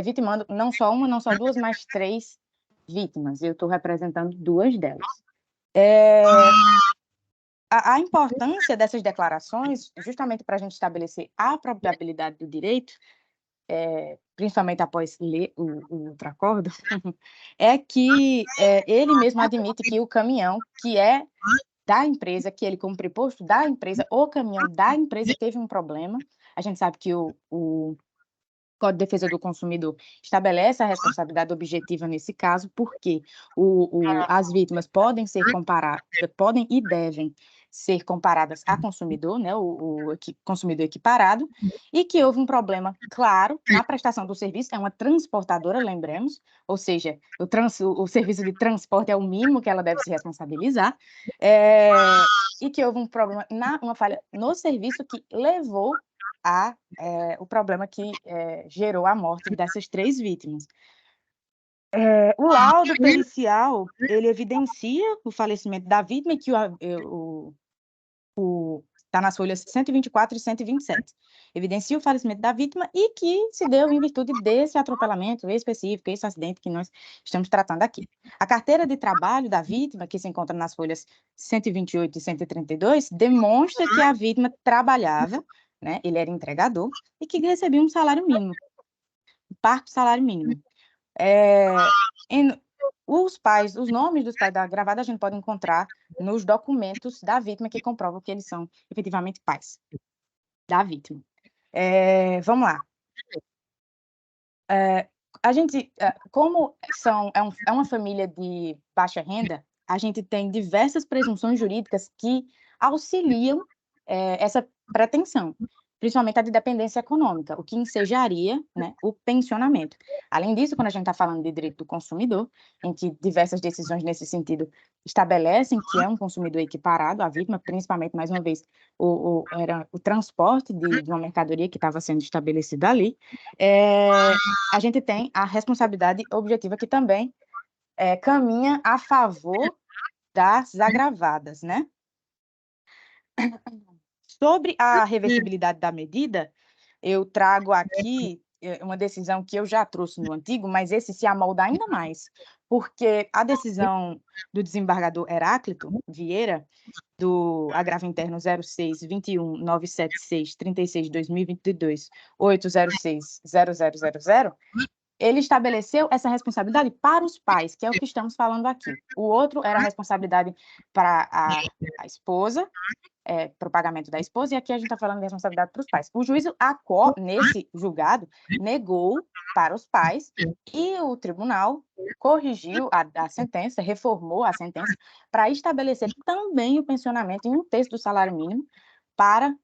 Speaker 8: vitimando não só uma, não só duas, mas 3 vítimas. Eu estou representando 2 delas. A importância dessas declarações, justamente para a gente estabelecer a aplicabilidade do direito, principalmente após ler o ultracordo, é que ele mesmo admite que o caminhão, que é da empresa, que ele como preposto da empresa, o caminhão da empresa teve um problema. A gente sabe que o Código de Defesa do Consumidor estabelece a responsabilidade objetiva nesse caso, porque as vítimas podem ser comparadas, podem e devem ser comparadas a consumidor, né, o consumidor equiparado, e que houve um problema claro na prestação do serviço, é uma transportadora, lembremos, ou seja, o serviço de transporte é o mínimo que ela deve se responsabilizar, e que houve um problema, uma falha no serviço que levou o problema que gerou a morte dessas 3 vítimas. O laudo pericial, ele evidencia o falecimento da vítima, e que está nas folhas 124 e 127. Evidencia o falecimento da vítima e que se deu em virtude desse atropelamento específico, esse acidente que nós estamos tratando aqui. A carteira de trabalho da vítima, que se encontra nas folhas 128 e 132, demonstra que a vítima trabalhava, né, ele era entregador, e que recebia um salário mínimo, um parco salário mínimo. Os nomes dos pais da gravada a gente pode encontrar nos documentos da vítima que comprovam que eles são efetivamente pais da vítima. Vamos lá. A gente, como é uma família de baixa renda, a gente tem diversas presunções jurídicas que auxiliam essa pretensão, principalmente a de dependência econômica, o que ensejaria, né, o pensionamento. Além disso, quando a gente está falando de direito do consumidor, em que diversas decisões nesse sentido estabelecem que é um consumidor equiparado à vítima, principalmente, mais uma vez, era o transporte de uma mercadoria que estava sendo estabelecida ali, a gente tem a responsabilidade objetiva que também caminha a favor das agravadas, né? Sobre a reversibilidade da medida, eu trago aqui uma decisão que eu já trouxe no antigo, mas esse se amolda ainda mais, porque a decisão do desembargador Heráclito Vieira, do agravo interno 06.21.976.36.2022, 806.0000, ele estabeleceu essa responsabilidade para os pais, que é o que estamos falando aqui. O outro era a responsabilidade para a esposa, para o pagamento da esposa, e aqui a gente está falando de responsabilidade para os pais. O juízo nesse julgado, negou para os pais, e o tribunal corrigiu a sentença, reformou a sentença, para estabelecer também o pensionamento em 1/3 do salário mínimo para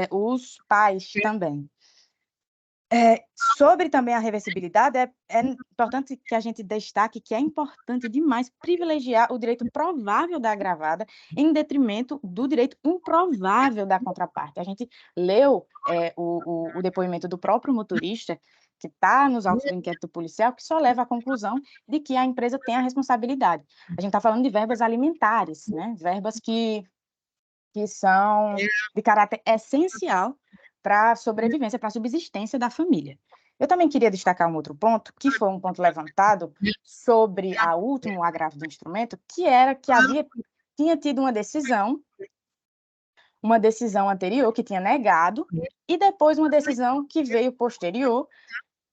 Speaker 8: os pais também. Sobre também a reversibilidade, é importante que a gente destaque que é importante demais privilegiar o direito provável da agravada em detrimento do direito improvável da contraparte. A gente leu o depoimento do próprio motorista, que está nos autos do inquérito policial, que só leva à conclusão de que a empresa tem a responsabilidade. A gente está falando de verbas alimentares, né? Verbas que são de caráter essencial para a sobrevivência, para a subsistência da família. Eu também queria destacar um outro ponto, que foi um ponto levantado sobre o último agravo do instrumento, que era que tinha tido uma decisão anterior que tinha negado, e depois uma decisão que veio posterior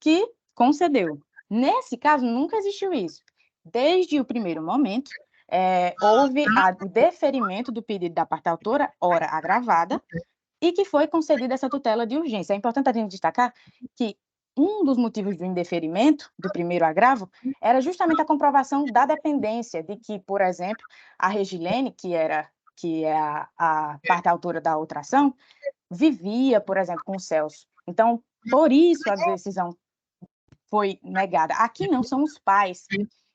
Speaker 8: que concedeu. Nesse caso, nunca existiu isso. Desde o primeiro momento, houve o deferimento do pedido da parte autora, ora agravada, e que foi concedida essa tutela de urgência. É importante a gente destacar que um dos motivos do indeferimento do primeiro agravo era justamente a comprovação da dependência, de que, por exemplo, a Regilene, que é a parte autora da outra ação, vivia, por exemplo, com o Celso. Então, por isso a decisão foi negada. Aqui não, são os pais.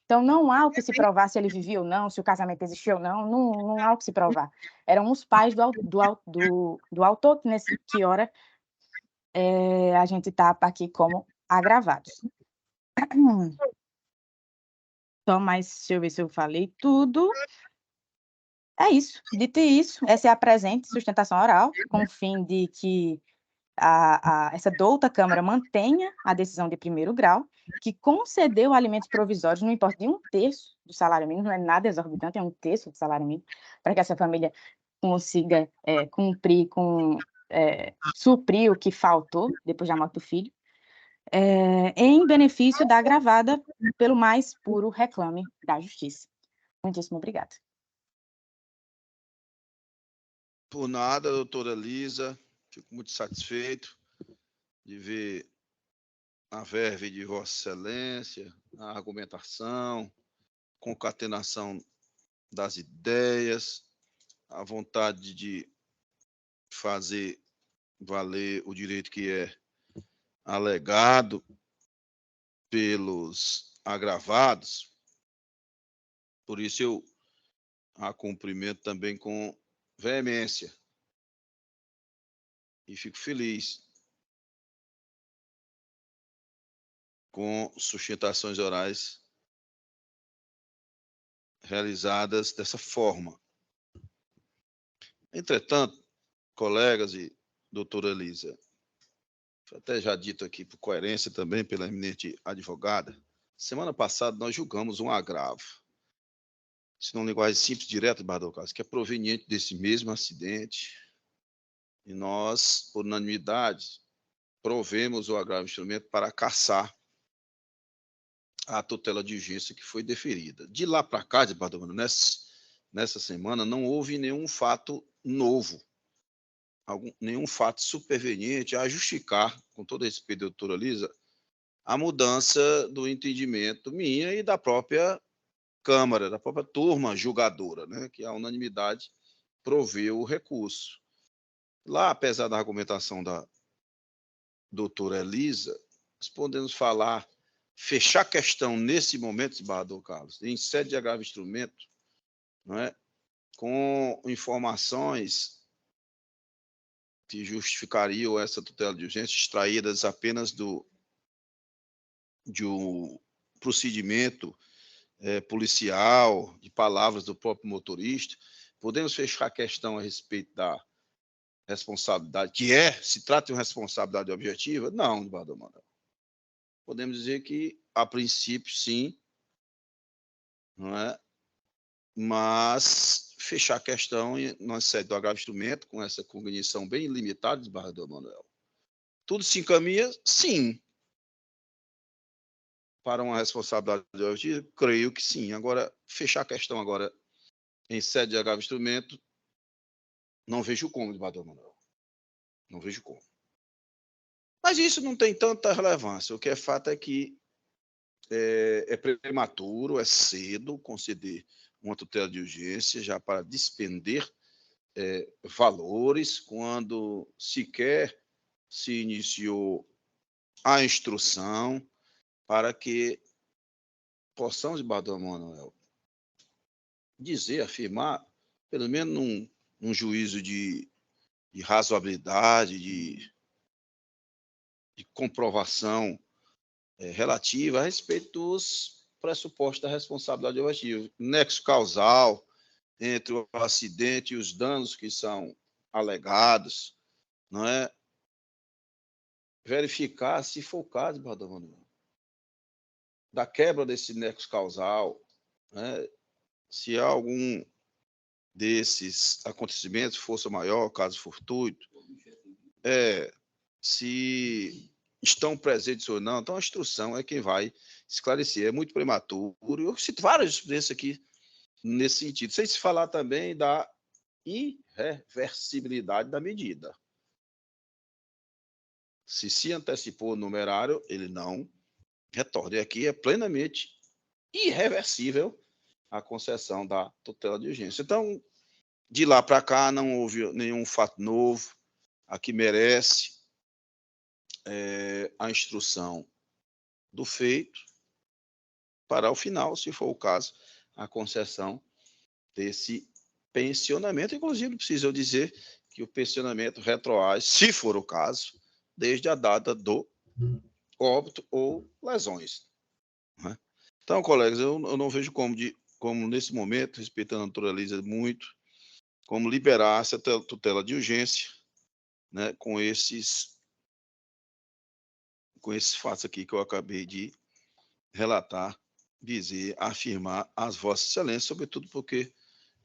Speaker 8: Então, não há o que se provar se ele vivia ou não, se o casamento existiu ou não, não há o que se provar. Eram os pais do autor, que ora a gente está aqui como agravados. Só mais, deixa eu ver se eu falei tudo. É isso. Dito isso, essa é a presente sustentação oral, com o fim de que essa douta Câmara mantenha a decisão de primeiro grau, que concedeu alimentos provisórios, não importa de 1/3 do salário mínimo, não é nada exorbitante, é 1/3 do salário mínimo, para que essa família consiga cumprir suprir o que faltou depois da morte do filho, em benefício da agravada pelo mais puro reclame da justiça. Muitíssimo obrigada.
Speaker 1: Por nada, doutora Elisa, fico muito satisfeito de ver a verve de Vossa Excelência, a argumentação, concatenação das ideias, a vontade de fazer valer o direito que é alegado pelos agravados. Por isso eu a cumprimento também com veemência e fico feliz com sustentações orais realizadas dessa forma. Entretanto, colegas e doutora Elisa, foi até já dito aqui por coerência também pela eminente advogada, semana passada nós julgamos um agravo, se não linguagem simples, direta, Bardocaso, que é proveniente desse mesmo acidente, e nós, por unanimidade, provemos o agravo instrumento para cassar a tutela de urgência que foi deferida. De lá para cá, Bardocaso, nessa semana, não houve nenhum fato novo, nenhum fato superveniente a justificar, com todo respeito, doutora Elisa, a mudança do entendimento minha e da própria Câmara, da própria turma julgadora, né, que a unanimidade proveu o recurso. Lá, apesar da argumentação da doutora Elisa, nós podemos falar, fechar a questão nesse momento, desembargador Carlos, em sede de agravo instrumento, não é, com informações que justificariam essa tutela de urgência, extraídas apenas de um procedimento policial, de palavras do próprio motorista. Podemos fechar a questão a respeito da responsabilidade, se trata de uma responsabilidade objetiva? Não, desembargador Manuel. Podemos dizer que, a princípio, sim, não é? Mas fechar a questão na sede do agravo instrumento, com essa cognição bem limitada, desembargador Manuel. Tudo se encaminha, sim, para uma responsabilidade objetiva? Creio que sim. Agora, fechar a questão agora em sede de agravo instrumento, não vejo como, desembargador Manuel. Não vejo como. Mas isso não tem tanta relevância. O que é fato é que é prematuro, é cedo conceder uma tutela de urgência já para despender valores quando sequer se iniciou a instrução para que possamos, desembargador Manuel, dizer, afirmar, pelo menos num juízo de razoabilidade, de comprovação relativa a respeito dos pressupostos da responsabilidade objetiva. Nexo causal entre o acidente e os danos que são alegados, não é? Verificar, se for o caso, desembargador Manuel, da quebra desse nexo causal, né? Se há algum desses acontecimentos, força maior, caso fortuito, se estão presentes ou não. Então, a instrução é quem vai esclarecer. É muito prematuro. Eu cito várias experiências aqui nesse sentido. Sem se falar também da irreversibilidade da medida. Se antecipou o numerário, ele não retorna. E aqui é plenamente irreversível a concessão da tutela de urgência. Então, de lá para cá, não houve nenhum fato novo. Aqui merece a instrução do feito para, ao final, se for o caso, a concessão desse pensionamento. Inclusive, preciso dizer que o pensionamento retroage, se for o caso, desde a data do óbito ou lesões. Né? Então, colegas, eu não vejo como, nesse momento, respeitando a doutora Elisa muito, como liberar essa tutela de urgência, né, com esses fatos aqui que eu acabei de relatar, dizer, afirmar às vossas excelências, sobretudo porque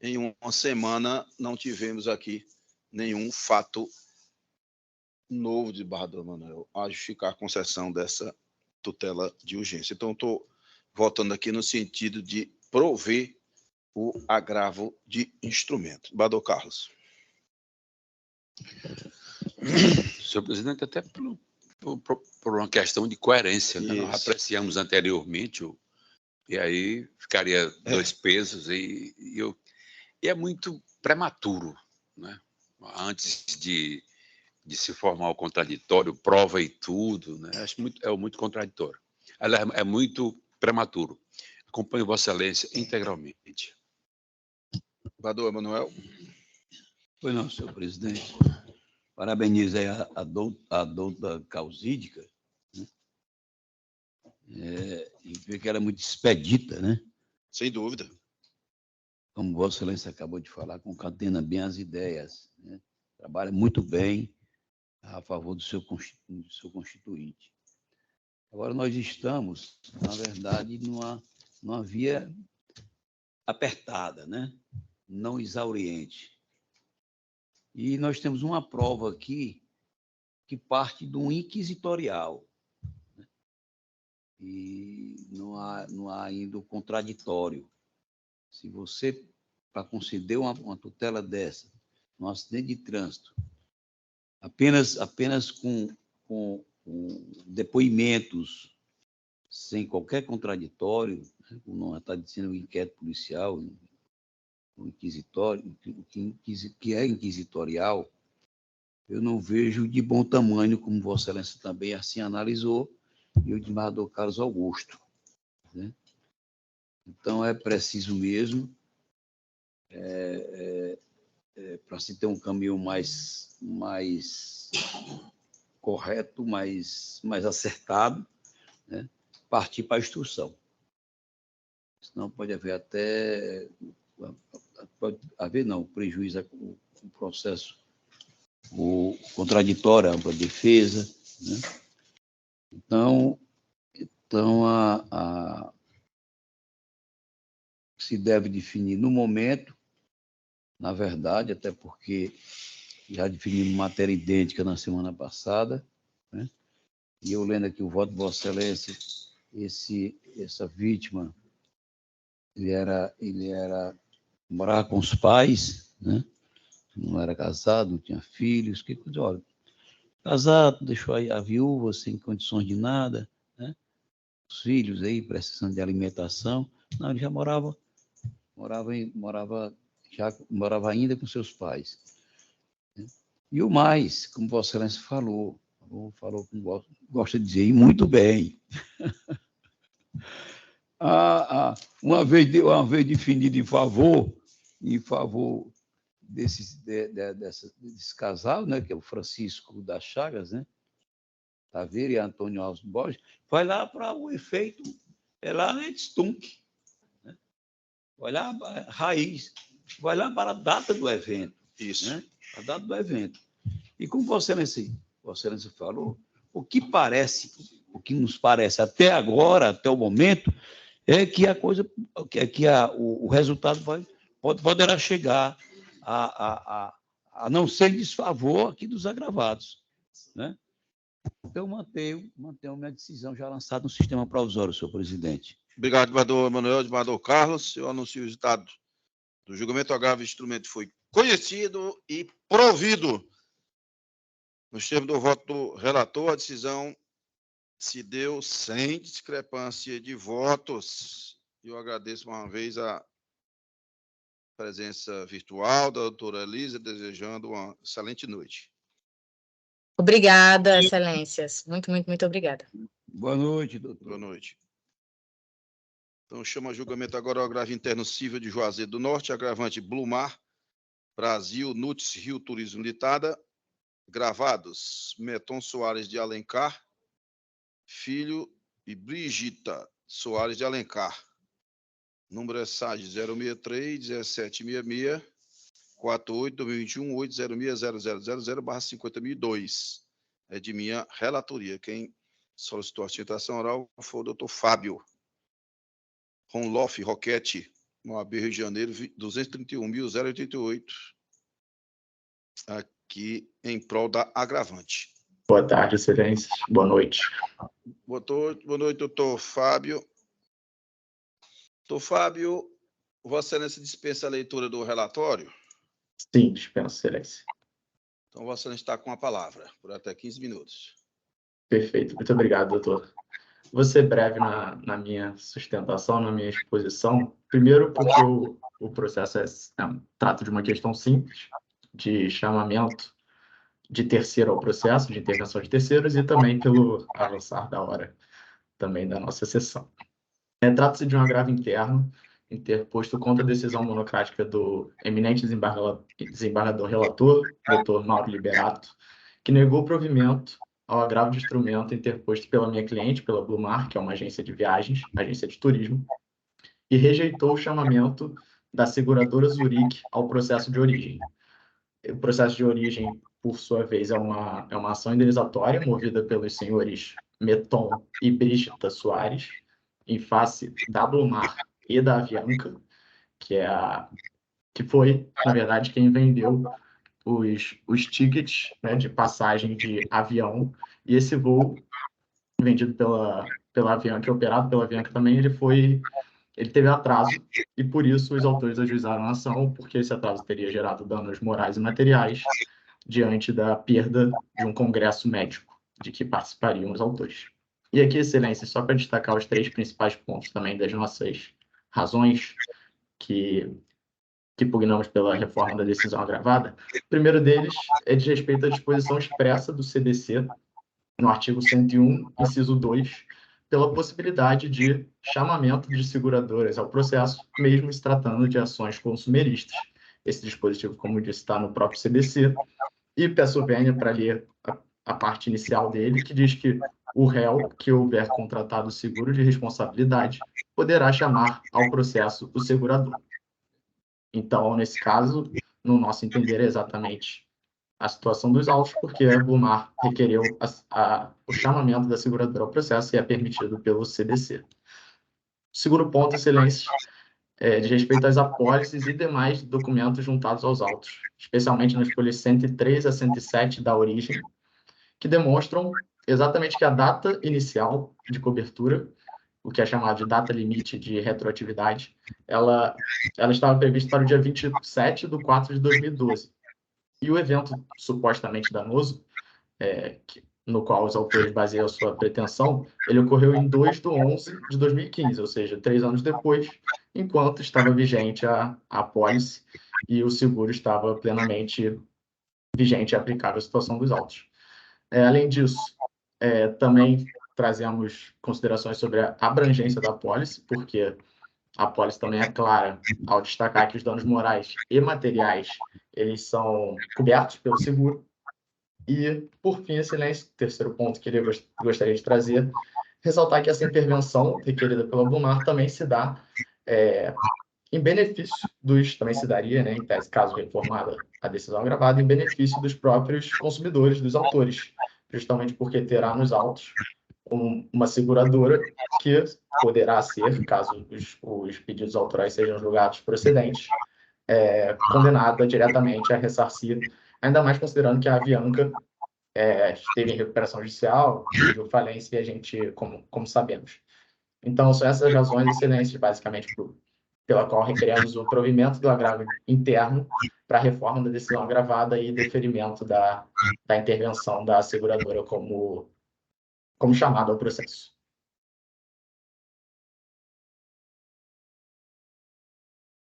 Speaker 1: em uma semana não tivemos aqui nenhum fato novo de Barra do Emanuel a justificar a concessão dessa tutela de urgência. Então, estou voltando aqui no sentido de prover o agravo de instrumento. Bador Carlos.
Speaker 4: Senhor presidente, até por uma questão de coerência, né? Nós
Speaker 1: Isso.
Speaker 4: apreciamos anteriormente, e aí ficaria dois pesos, e é muito prematuro, né? Antes de se formar o contraditório, prova e tudo, né? Acho muito contraditório. Ela é muito prematuro. Acompanho Vossa Excelência integralmente.
Speaker 1: Bador Emanuel.
Speaker 5: Pois não, senhor presidente. Parabenizo aí a doutora Causídica, né? E ver que ela é muito expedita, né?
Speaker 1: Sem dúvida.
Speaker 5: Como Vossa Excelência acabou de falar, concatena bem as ideias, né? Trabalha muito bem a favor do seu constituinte. Agora, nós estamos, na verdade, numa via apertada, né? Não exauriente. E nós temos uma prova aqui que parte do inquisitorial. E não há ainda o contraditório. Se você, para conceder uma tutela dessa, num acidente de trânsito, apenas com depoimentos, sem qualquer contraditório, né, como não está dizendo o inquérito policial, o inquisitório, que é inquisitorial, eu não vejo de bom tamanho, como Vossa Excelência também assim analisou, e o desembargador Carlos Augusto, né? Então, é preciso mesmo, para se ter um caminho mais correto, mais acertado, né? Partir para a instrução. Senão pode haver prejuízo o processo, o contraditório, a ampla defesa, né? Então se deve definir no momento, na verdade, até porque já definimos matéria idêntica na semana passada, né? E eu lendo aqui o voto de Vossa Excelência, essa vítima, ele morava com os pais, né? Não era casado, não tinha filhos, que coisa, olha, casado, deixou a viúva sem condições de nada, né? Os filhos aí precisando de alimentação, não, ele já morava ainda com seus pais, né? E o mais, como Vossa Excelência falou como gosta de dizer, e muito bem. Uma vez definido em favor desse casal, né, que é o Francisco das Chagas, né, Taveira e Antônio Alves Borges, vai lá para o efeito, lá na Stunk, né? Vai lá para a raiz, vai lá para a data do evento.
Speaker 1: Isso.
Speaker 5: Né? A data do evento. E como Vossa Excelência falou, o que nos parece até agora, até o momento, é que o resultado poderá chegar a não ser em desfavor aqui dos agravados, né? Então, mantenho minha decisão já lançada no sistema provisório, senhor presidente.
Speaker 1: Obrigado, desembargador Emanuel, desembargador Carlos. Eu anuncio o resultado do julgamento agravo. O instrumento foi conhecido e provido. Nos termos do voto do relator, a decisão se deu sem discrepância de votos. Eu agradeço uma vez a presença virtual da doutora Elisa, desejando uma excelente noite.
Speaker 8: Obrigada, excelências. Muito, muito, muito obrigada.
Speaker 5: Boa noite, doutor.
Speaker 1: Boa noite. Então, chama a julgamento agora o agravo interno civil de Juazeiro do Norte, agravante Blumar, Brasil, Nuts, Rio Turismo Limitada, gravados Meton Soares de Alencar, Filho e Brigita Soares de Alencar. Número é SAG 063 1766 48 2021 8060000/50.002. É de minha relatoria. Quem solicitou a citação oral foi o doutor Fábio Ronloff Roquete, Moab, Rio de Janeiro, 231.088, aqui em prol da agravante.
Speaker 9: Boa tarde, excelências. Boa noite.
Speaker 1: Boa noite, doutor Fábio. Doutor Fábio, Vossa Excelência dispensa a leitura do relatório?
Speaker 9: Sim, dispenso, excelência.
Speaker 1: Então, Vossa Excelência está com a palavra, por até 15 minutos.
Speaker 9: Perfeito, muito obrigado, doutor. Vou ser breve na minha sustentação, na minha exposição. Primeiro, porque o processo trata de uma questão simples, de chamamento de terceiro ao processo, de intervenção de terceiros, e também pelo avançar da hora também da nossa sessão. Trata-se de um agravo interno interposto contra a decisão monocrática do eminente desembargador relator, doutor Mauro Liberato, que negou o provimento ao agravo de instrumento interposto pela minha cliente, pela Blumar, que é uma agência de viagens, agência de turismo, e rejeitou o chamamento da seguradora Zurich ao processo de origem. O processo de origem, por sua vez, é uma ação indenizatória movida pelos senhores Meton e Brígida Soares, em face da Blumar e da Avianca, que foi, na verdade, quem vendeu os tickets, né, de passagem de avião, e esse voo vendido pela Avianca, operado pela Avianca também, ele teve atraso, e por isso os autores ajuizaram a ação, porque esse atraso teria gerado danos morais e materiais diante da perda de um congresso médico de que participariam os autores. E aqui, excelência, só para destacar os 3 principais pontos também das nossas razões que pugnamos pela reforma da decisão agravada. O primeiro deles é de respeito à disposição expressa do CDC, no artigo 101, inciso 2, pela possibilidade de chamamento de seguradoras ao processo, mesmo se tratando de ações consumeristas. Esse dispositivo, como disse, está no próprio CDC. E peço vênia para ler a parte inicial dele, que diz que o réu que houver contratado o seguro de responsabilidade poderá chamar ao processo o segurador. Então, nesse caso, no nosso entender, é exatamente a situação dos autos, porque a Blumar requereu o chamamento da seguradora ao processo e é permitido pelo CDC. O segundo ponto, excelência, é de respeito às apólices e demais documentos juntados aos autos, especialmente nas folhas 103 a 107 da origem, que demonstram exatamente que a data inicial de cobertura, o que é chamado de data limite de retroatividade, ela estava prevista para o dia 27/4/2012. E o evento supostamente danoso, no qual os autores baseiam a sua pretensão, ele ocorreu em 2/11/2015, ou seja, 3 anos depois, enquanto estava vigente a apólice e o seguro estava plenamente vigente e aplicável à situação dos autos. Além disso, também trazemos considerações sobre a abrangência da apólice, porque a apólice também é clara ao destacar que os danos morais e materiais eles são cobertos pelo seguro. E, por fim, excelência, terceiro ponto que eu gostaria de trazer, ressaltar que essa intervenção requerida pela Blumar também se dá em benefício também se daria, né, em tese, caso reformada a decisão agravada, em benefício dos próprios consumidores, dos autores, justamente porque terá nos autos uma seguradora que poderá ser, caso os pedidos autorais sejam julgados procedentes, condenada diretamente a ressarcir, ainda mais considerando que a Avianca esteve em recuperação judicial, pediu falência, e a gente, como sabemos. Então, são essas razões excelentes, basicamente, pela qual requeremos o provimento do agravo interno para a reforma da decisão agravada e deferimento da intervenção da seguradora como chamado ao processo.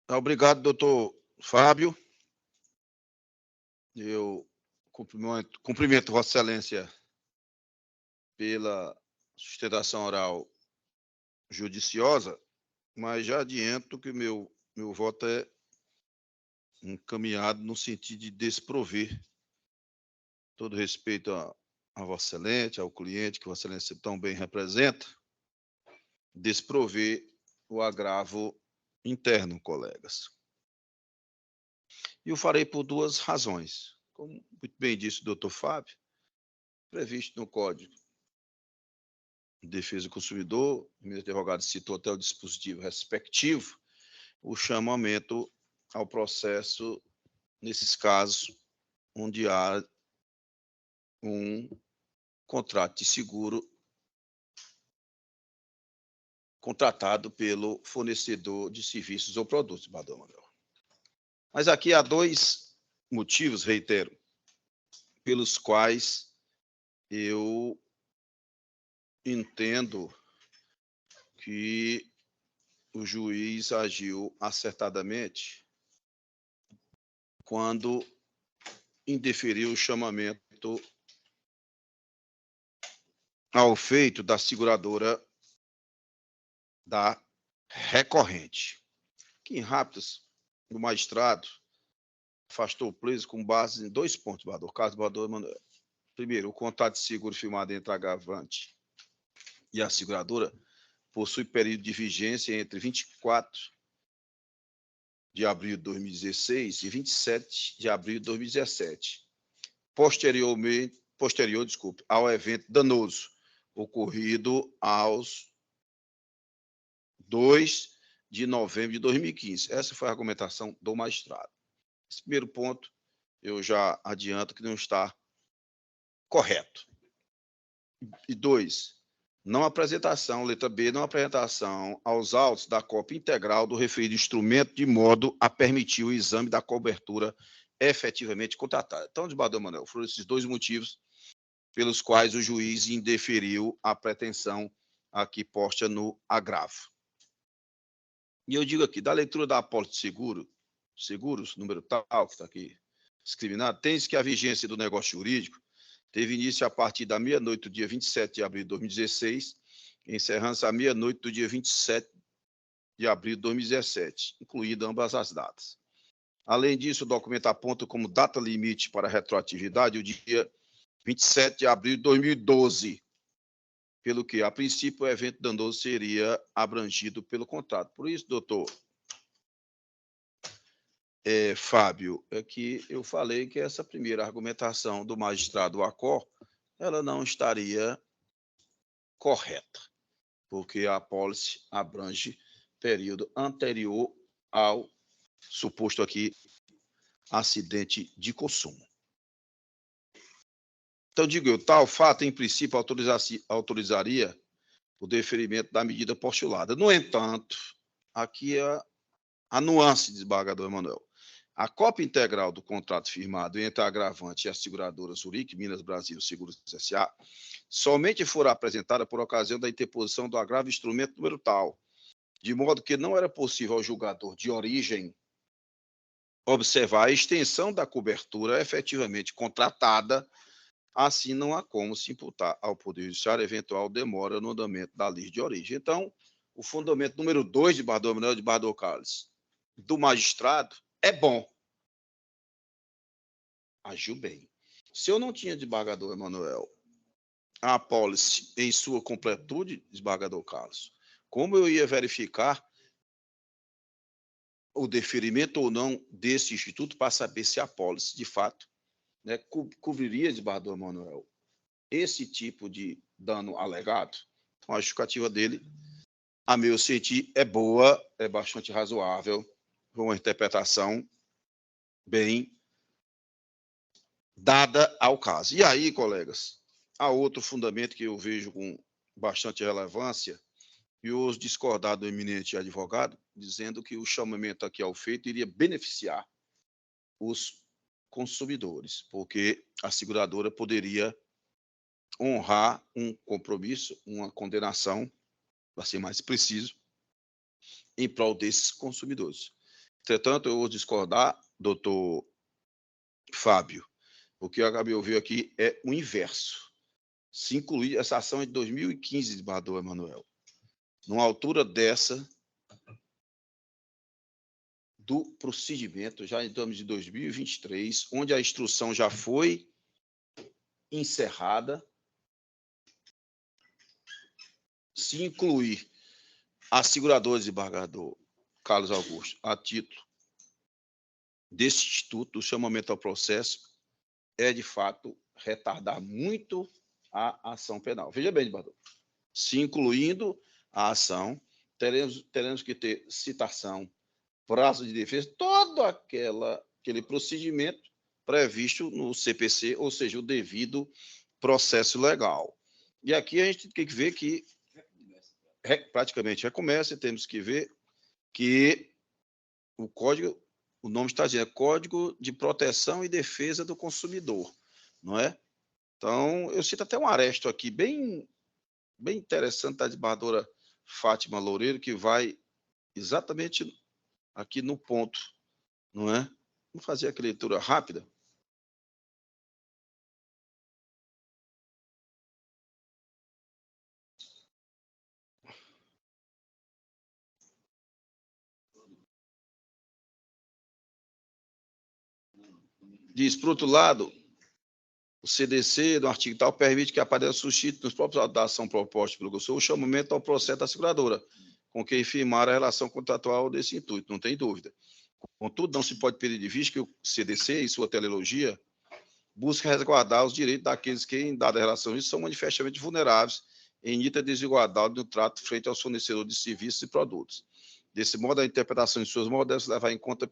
Speaker 1: Obrigado, doutor Fábio. Eu cumprimento Vossa Excelência pela sustentação oral judiciosa, mas já adianto que meu voto é encaminhado no sentido de desprover todo respeito a Vossa Excelência, ao cliente que Vossa Excelência tão bem representa, desprover o agravo interno, colegas. E eu farei por duas razões. Como muito bem disse o doutor Fábio, previsto no Código de Defesa do Consumidor, o ministro advogado citou até o dispositivo respectivo, o chamamento ao processo nesses casos onde há um contrato de seguro contratado pelo fornecedor de serviços ou produtos, Badão Manuel. Mas aqui há dois motivos, reitero, pelos quais eu entendo que o juiz agiu acertadamente quando indeferiu o chamamento ao feito da seguradora da recorrente, que em rápidos o magistrado afastou o pleito com base em 2 pontos, Bador, caso Bador Manuel. Primeiro, o contrato de seguro firmado entre a agravante e a seguradora possui período de vigência entre 24 de abril de 2016 e 27 de abril de 2017, posterior ao evento danoso ocorrido aos 2 de novembro de 2015. Essa foi a argumentação do magistrado. Esse primeiro ponto, eu já adianto que não está correto. E 2, não apresentação, letra B, não apresentação aos autos da cópia integral do referido instrumento de modo a permitir o exame da cobertura efetivamente contratada. Então, desembargador Manuel, foram esses 2 motivos pelos quais o juiz indeferiu a pretensão aqui posta no agravo. E eu digo aqui, da leitura da apólice de seguros, número tal, que está aqui discriminado, tem-se que a vigência do negócio jurídico teve início a partir da meia-noite do dia 27 de abril de 2016, encerrando-se à meia-noite do dia 27 de abril de 2017, incluídas ambas as datas. Além disso, o documento aponta como data limite para a retroatividade o dia 27 de abril de 2012, pelo que, a princípio, o evento danoso seria abrangido pelo contrato. Por isso, doutor Fábio, é que eu falei que essa primeira argumentação do magistrado Acor, ela não estaria correta, porque a apólice abrange período anterior ao suposto aqui acidente de consumo. Então, digo eu, tal fato, em princípio, autorizaria o deferimento da medida postulada. No entanto, aqui é a nuance, desembargador Emanuel. A cópia integral do contrato firmado entre a agravante e a seguradora Zurique, Minas Brasil Seguros S.A., somente fora apresentada por ocasião da interposição do agravo instrumento número tal, de modo que não era possível ao julgador de origem observar a extensão da cobertura efetivamente contratada, assim não há como se imputar ao Poder Judiciário eventual demora no andamento da lei de origem. Então, o fundamento número 2 de Bardor Manuel de Bardor Carlos, do magistrado, é bom. Agiu bem. Se eu não tinha, desembargador Emanuel, a apólice em sua completude, desembargador Carlos, como eu ia verificar o deferimento ou não desse instituto para saber se a apólice, de fato, né, cobriria, desembargador Emanuel, esse tipo de dano alegado? Então, a justificativa dele, a meu sentir, é boa, é bastante razoável, uma interpretação bem dada ao caso. E aí, colegas, há outro fundamento que eu vejo com bastante relevância, e os discordar do eminente advogado, dizendo que o chamamento aqui ao feito iria beneficiar os consumidores, porque a seguradora poderia honrar um compromisso, uma condenação, para ser mais preciso, em prol desses consumidores. Entretanto, eu vou discordar, doutor Fábio. O que eu acabei de ouvir aqui é o inverso. Se incluir essa ação de 2015, desembargador Emanuel, numa altura dessa do procedimento, já em termos de 2023, onde a instrução já foi encerrada, se incluir a seguradora, desembargador Carlos Augusto, a título desse instituto, o chamamento ao processo é, de fato, retardar muito a ação penal. Veja bem, desembargador, se incluindo a ação, teremos que ter citação, prazo de defesa, todo aquele procedimento previsto no CPC, ou seja, o devido processo legal. E aqui a gente tem que ver que praticamente recomeça e temos que ver que o código, o nome está dizendo, é Código de Proteção e Defesa do Consumidor, não é? Então, eu cito até um aresto aqui bem interessante da desembargadora Fátima Loureiro, que vai exatamente aqui no ponto, não é? Vamos fazer aqui a leitura rápida. Diz, por outro lado, o CDC, no artigo tal, permite que apareça suscite nos próprios autos da ação proposta pelo Conselho o chamamento ao processo da seguradora, com quem firmar a relação contratual desse intuito, não tem dúvida. Contudo, não se pode perder de vista que o CDC, em sua teleologia, busca resguardar os direitos daqueles que, em dada relação, são manifestamente vulneráveis em nítida desigualdade no trato frente aos fornecedores de serviços e produtos. Desse modo, a interpretação de suas modos deve levar em conta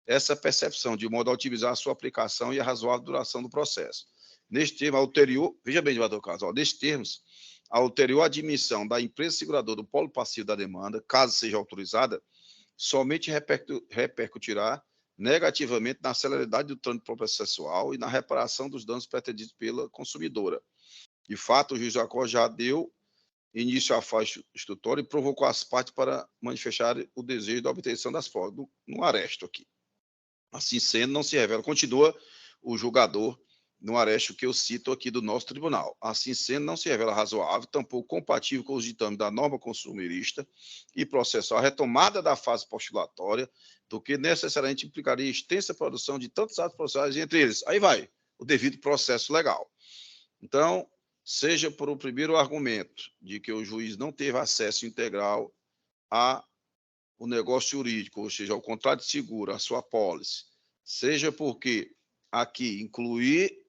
Speaker 1: essa percepção, de modo a otimizar a sua aplicação e a razoável duração do processo. Neste termo, a ulterior, veja bem, desembargador Carlos, nestes termos, a ulterior admissão da empresa seguradora do polo passivo da demanda, caso seja autorizada, somente repercutirá negativamente na celeridade do trâmite processual e na reparação dos danos pretendidos pela consumidora. De fato, o juiz Jacó já deu início à fase instrutória e provocou as partes para manifestar o desejo da obtenção das provas, no aresto aqui. Assim sendo, não se revela, continua o julgador no aresto que eu cito aqui do nosso tribunal. Assim sendo, não se revela razoável, tampouco compatível com os ditames da norma consumerista e processual a retomada da fase postulatória, do que necessariamente implicaria extensa produção de tantos atos processuais, entre eles, aí vai, o devido processo legal. Então, seja por o primeiro argumento de que o juiz não teve acesso integral ao negócio jurídico, ou seja, ao contrato de seguro, à sua apólice, seja porque aqui incluir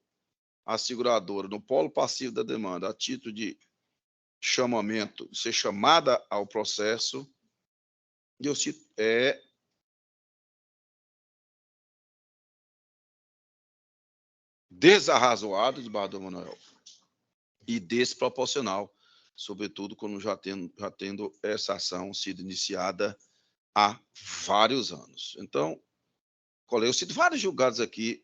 Speaker 1: a seguradora no polo passivo da demanda a título de chamamento, ser chamada ao processo, eu cito, é desarrazoado, desembargador Manuel, e desproporcional, sobretudo quando já tendo essa ação sido iniciada há vários anos. Então, eu cito vários julgados aqui,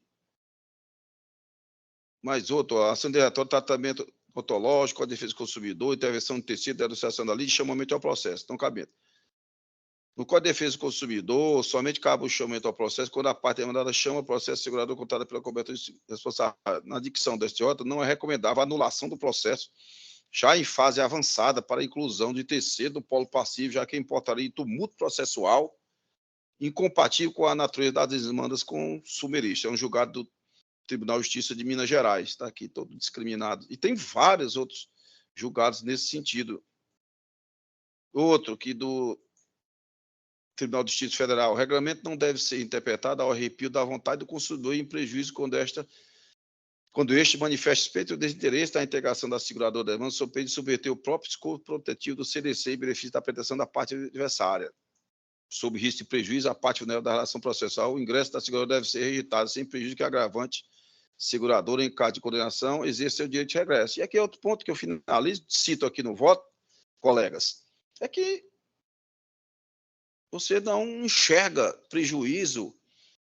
Speaker 1: mais outro, a ação de tratamento ontológico, a defesa do consumidor, intervenção no tecido, denunciação da lei, chamamento ao processo, não cabendo. No Código de Defesa do Consumidor, somente cabe o chamamento ao processo quando a parte demandada chama o processo segurador contada pela cobertura de responsabilidade. Na dicção da STJ, não é recomendável a anulação do processo já em fase avançada para a inclusão de terceiro no polo passivo, já que importaria em tumulto processual incompatível com a natureza das demandas consumeristas. É um julgado do Tribunal de Justiça de Minas Gerais, está aqui todo discriminado. E tem vários outros julgados nesse sentido. Outro, que do Tribunal de Justiça Federal, o regulamento não deve ser interpretado ao arrepio da vontade do consumidor e em prejuízo quando este manifesta respeito ao desinteresse da integração da seguradora da demanda, sob pena de submeter o próprio escopo protetivo do CDC em benefício da pretensão da parte adversária. Sob risco de prejuízo à parte vulnerável da relação processual, o ingresso da seguradora deve ser rejeitado sem prejuízo que a agravante seguradora, em caso de condenação, exerça seu direito de regresso. E aqui é outro ponto que eu finalizo, cito aqui no voto, colegas, é que você não enxerga prejuízo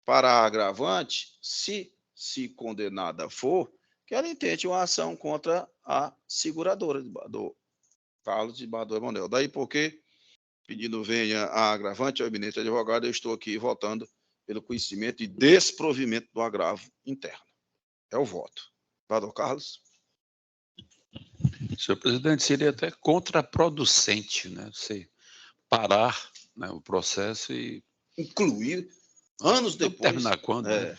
Speaker 1: para a agravante se condenada for, que ela intente uma ação contra a seguradora do Carlos de Bador Manuel. Daí porque, pedindo venha a agravante, ao eminente advogado, eu estou aqui votando pelo conhecimento e desprovimento do agravo interno. É o voto. Bador Carlos.
Speaker 4: Senhor presidente, seria até contraproducente, né, você parar, né, o processo e
Speaker 1: incluir anos depois.
Speaker 4: Terminar quando? Né?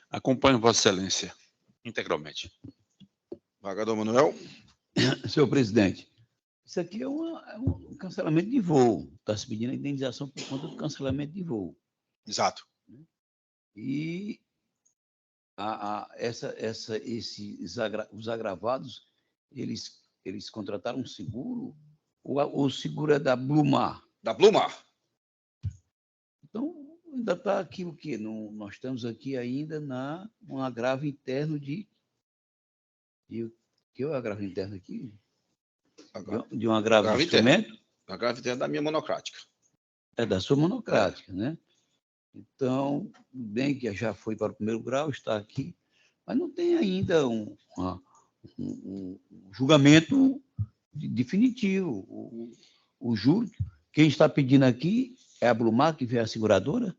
Speaker 4: Acompanho Vossa Excelência integralmente.
Speaker 1: Desembargador Manuel.
Speaker 5: Senhor presidente, Isso aqui é um cancelamento de voo. Está se pedindo a indenização por conta do cancelamento de voo.
Speaker 1: Exato.
Speaker 5: E os agravados, eles contrataram um seguro, o seguro é da Blumar.
Speaker 1: Da Blumar.
Speaker 5: Então, ainda está aqui o quê? Nós estamos aqui ainda um agravo interno de... E o que é o agravo interno aqui? De um agravo de instrumento?
Speaker 1: Agravo interno da minha monocrática.
Speaker 5: É da sua monocrática, né? Então, bem que já foi para o primeiro grau, está aqui, mas não tem ainda um julgamento definitivo. O júri, quem está pedindo aqui é a Blumar, que vem a seguradora?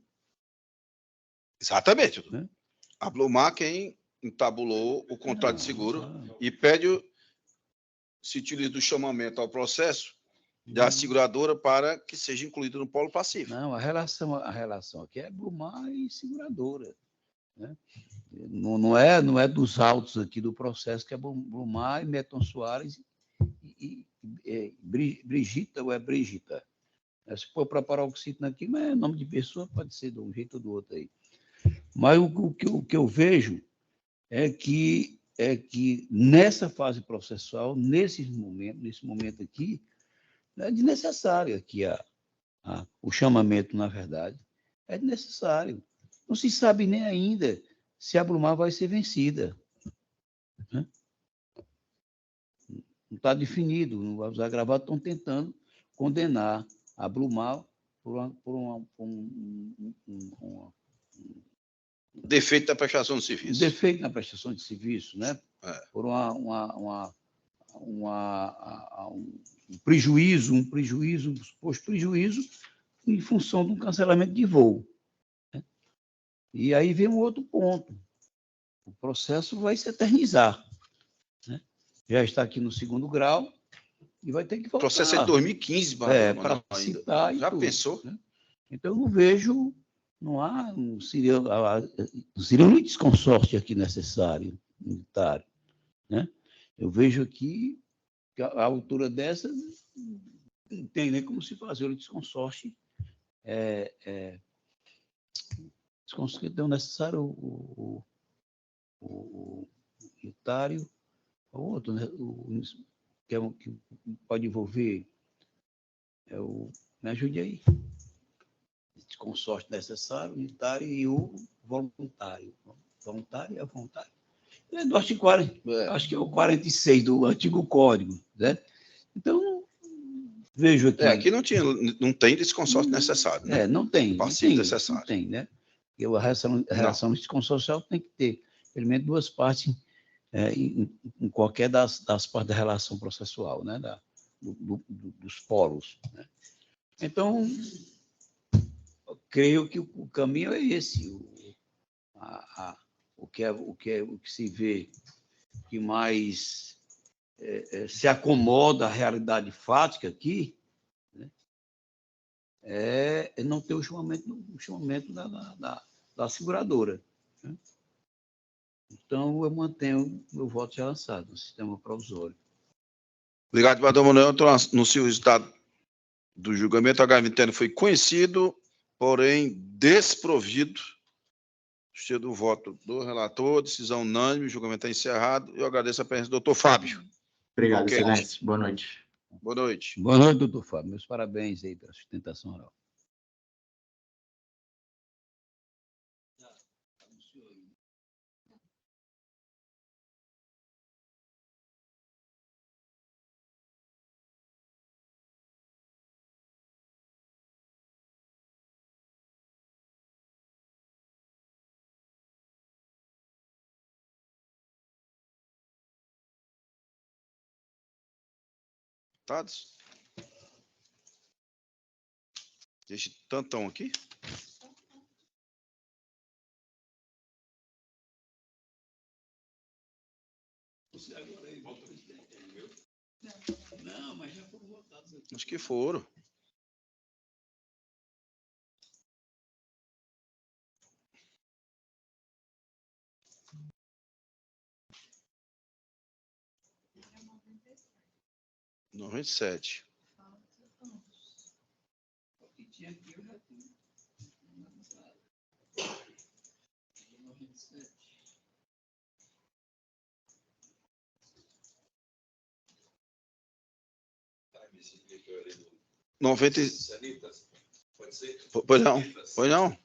Speaker 1: Exatamente. A Blumar quem entabulou o contrato de seguro e pede, se utiliza do chamamento ao processo da seguradora para que seja incluído no polo passivo.
Speaker 5: Não, a relação aqui é Blumar e seguradora, né? Não é dos autos aqui do processo, que é Blumar e Meton Soares e Brigita, ou é Brigita? Se for para paroxítona aqui, mas é nome de pessoa, pode ser de um jeito ou do outro aí. Mas o que eu vejo é que nessa fase processual, nesse momento aqui, é desnecessário aqui o chamamento, na verdade, é desnecessário. Não se sabe nem ainda se a Blumar vai ser vencida, né? Não está definido. Os agravados estão tentando condenar a Blumar por
Speaker 1: defeito da prestação de serviço.
Speaker 5: Defeito na prestação de serviço, né? Por um prejuízo, um suposto prejuízo em função do cancelamento de voo, né? E aí vem um outro ponto. O processo vai se eternizar, né? Já está aqui no segundo grau e vai ter que voltar.
Speaker 1: O processo é de 2015,
Speaker 5: para citar.
Speaker 1: Já pensou?
Speaker 5: Né? Então, eu não vejo, não seria um litisconsórcio aqui necessário, militar, né? Eu vejo aqui que a altura dessa não tem nem como se fazer o litisconsórcio. Então, necessário o unitário, o outro, né? Que pode envolver me ajude aí. Consórcio necessário, unitário e o voluntário. Voluntário é voluntário. É do artigo 40, acho que é o 46 do antigo Código, né? Então, vejo aqui.
Speaker 1: Aqui não tem esse consórcio necessário, né?
Speaker 5: Não tem.
Speaker 1: Passivo necessário.
Speaker 5: Não tem, né? Porque a relação consórcio tem que ter, pelo menos, duas partes em qualquer das partes da relação processual, né? Dos polos, né? Então, creio que o caminho é esse. O que se vê que mais se acomoda à realidade fática aqui, né, é não ter o chamamento da seguradora, né? Então, eu mantenho meu voto já lançado no sistema provisório.
Speaker 1: Obrigado, Padre Manuel. Então, anuncio o resultado do julgamento. O agravo interno foi conhecido, porém desprovido do voto do relator, decisão unânime, o julgamento está encerrado. Eu agradeço a presença do doutor Fábio.
Speaker 9: Obrigado, excelência. Boa noite.
Speaker 1: Boa noite.
Speaker 5: Boa noite, doutor Fábio. Meus parabéns aí pela sustentação oral.
Speaker 1: Dados? Deixa tantão aqui.
Speaker 5: Não, mas já foram votados aqui.
Speaker 1: Acho que foram. 97. Pois não, pois não.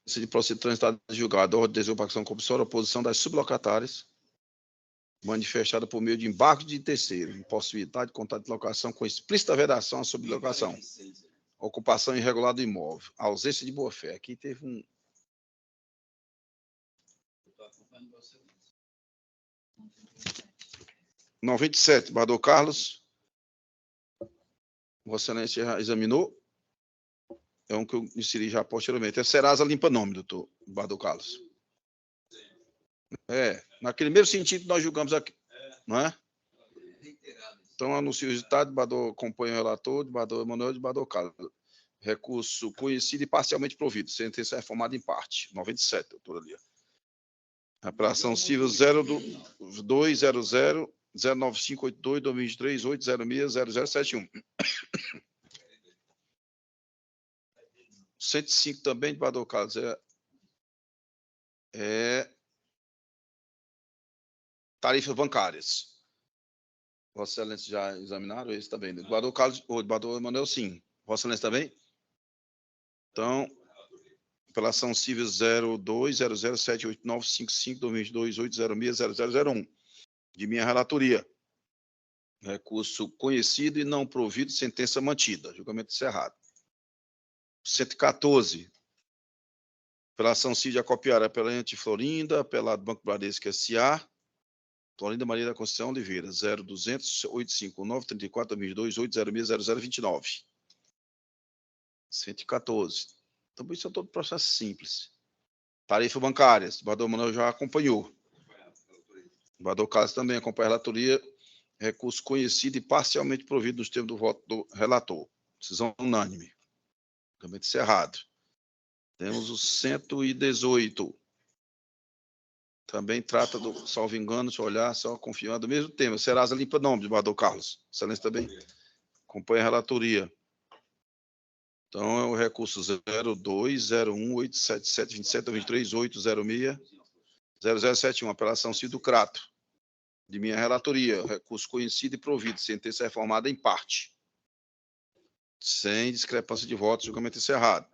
Speaker 1: Se de proceder transitado julgado, ordem de desocupação compulsória, oposição das sublocatárias, manifestada por meio de embargo de terceiro, impossibilidade de contrato de locação com explícita vedação à sublocação, ocupação irregular do imóvel, ausência de boa-fé. Aqui teve um... No 27, Bador Carlos. Vossa Excelência já examinou? É um que eu inseri já posteriormente. É Serasa limpa nome, doutor Bador Carlos. Naquele mesmo sentido que nós julgamos aqui, não é? Então, anuncio o resultado, Bador acompanha o relator, de Bador Emanuel de Bador Carlos. Recurso conhecido e parcialmente provido. Sentença reformada em parte. 97, doutora Lia. Apelação civil 0200 09582 2023 806 0071. 105 também de Bador Carlos. Tarifas bancárias. Vossa Excelência já examinaram esse também. De Bador Carlos, ou de Bador Emanuel, sim. Vossa Excelência também? Então, apelação civil 0200789555 2022 806 0001. De minha relatoria. Recurso conhecido e não provido, sentença mantida. Julgamento encerrado. 114. Apelação civil de Acopiara, apelante Florinda, apelado Banco Bradesco S.A., Florinda Maria da Conceição Oliveira, 0200 859 34 2002 806 0029. 114. Então, isso é todo processo simples. Tarifa bancárias, Bador Manuel já acompanhou. Bador Carlos também acompanha a relatoria. Recurso conhecido e parcialmente provido nos termos do voto do relator. Decisão unânime. Julgamento encerrado. Temos o 118. também trata do, salvo engano, deixa eu olhar, só confirmar, do mesmo tema. Serasa limpa nome, desembargador Carlos. Excelência também acompanha a relatoria. Então, é o recurso 0201877278238060060071, apelação Cido Crato, de minha relatoria, recurso conhecido e provido, sentença reformada em parte, sem discrepância de votos, julgamento encerrado.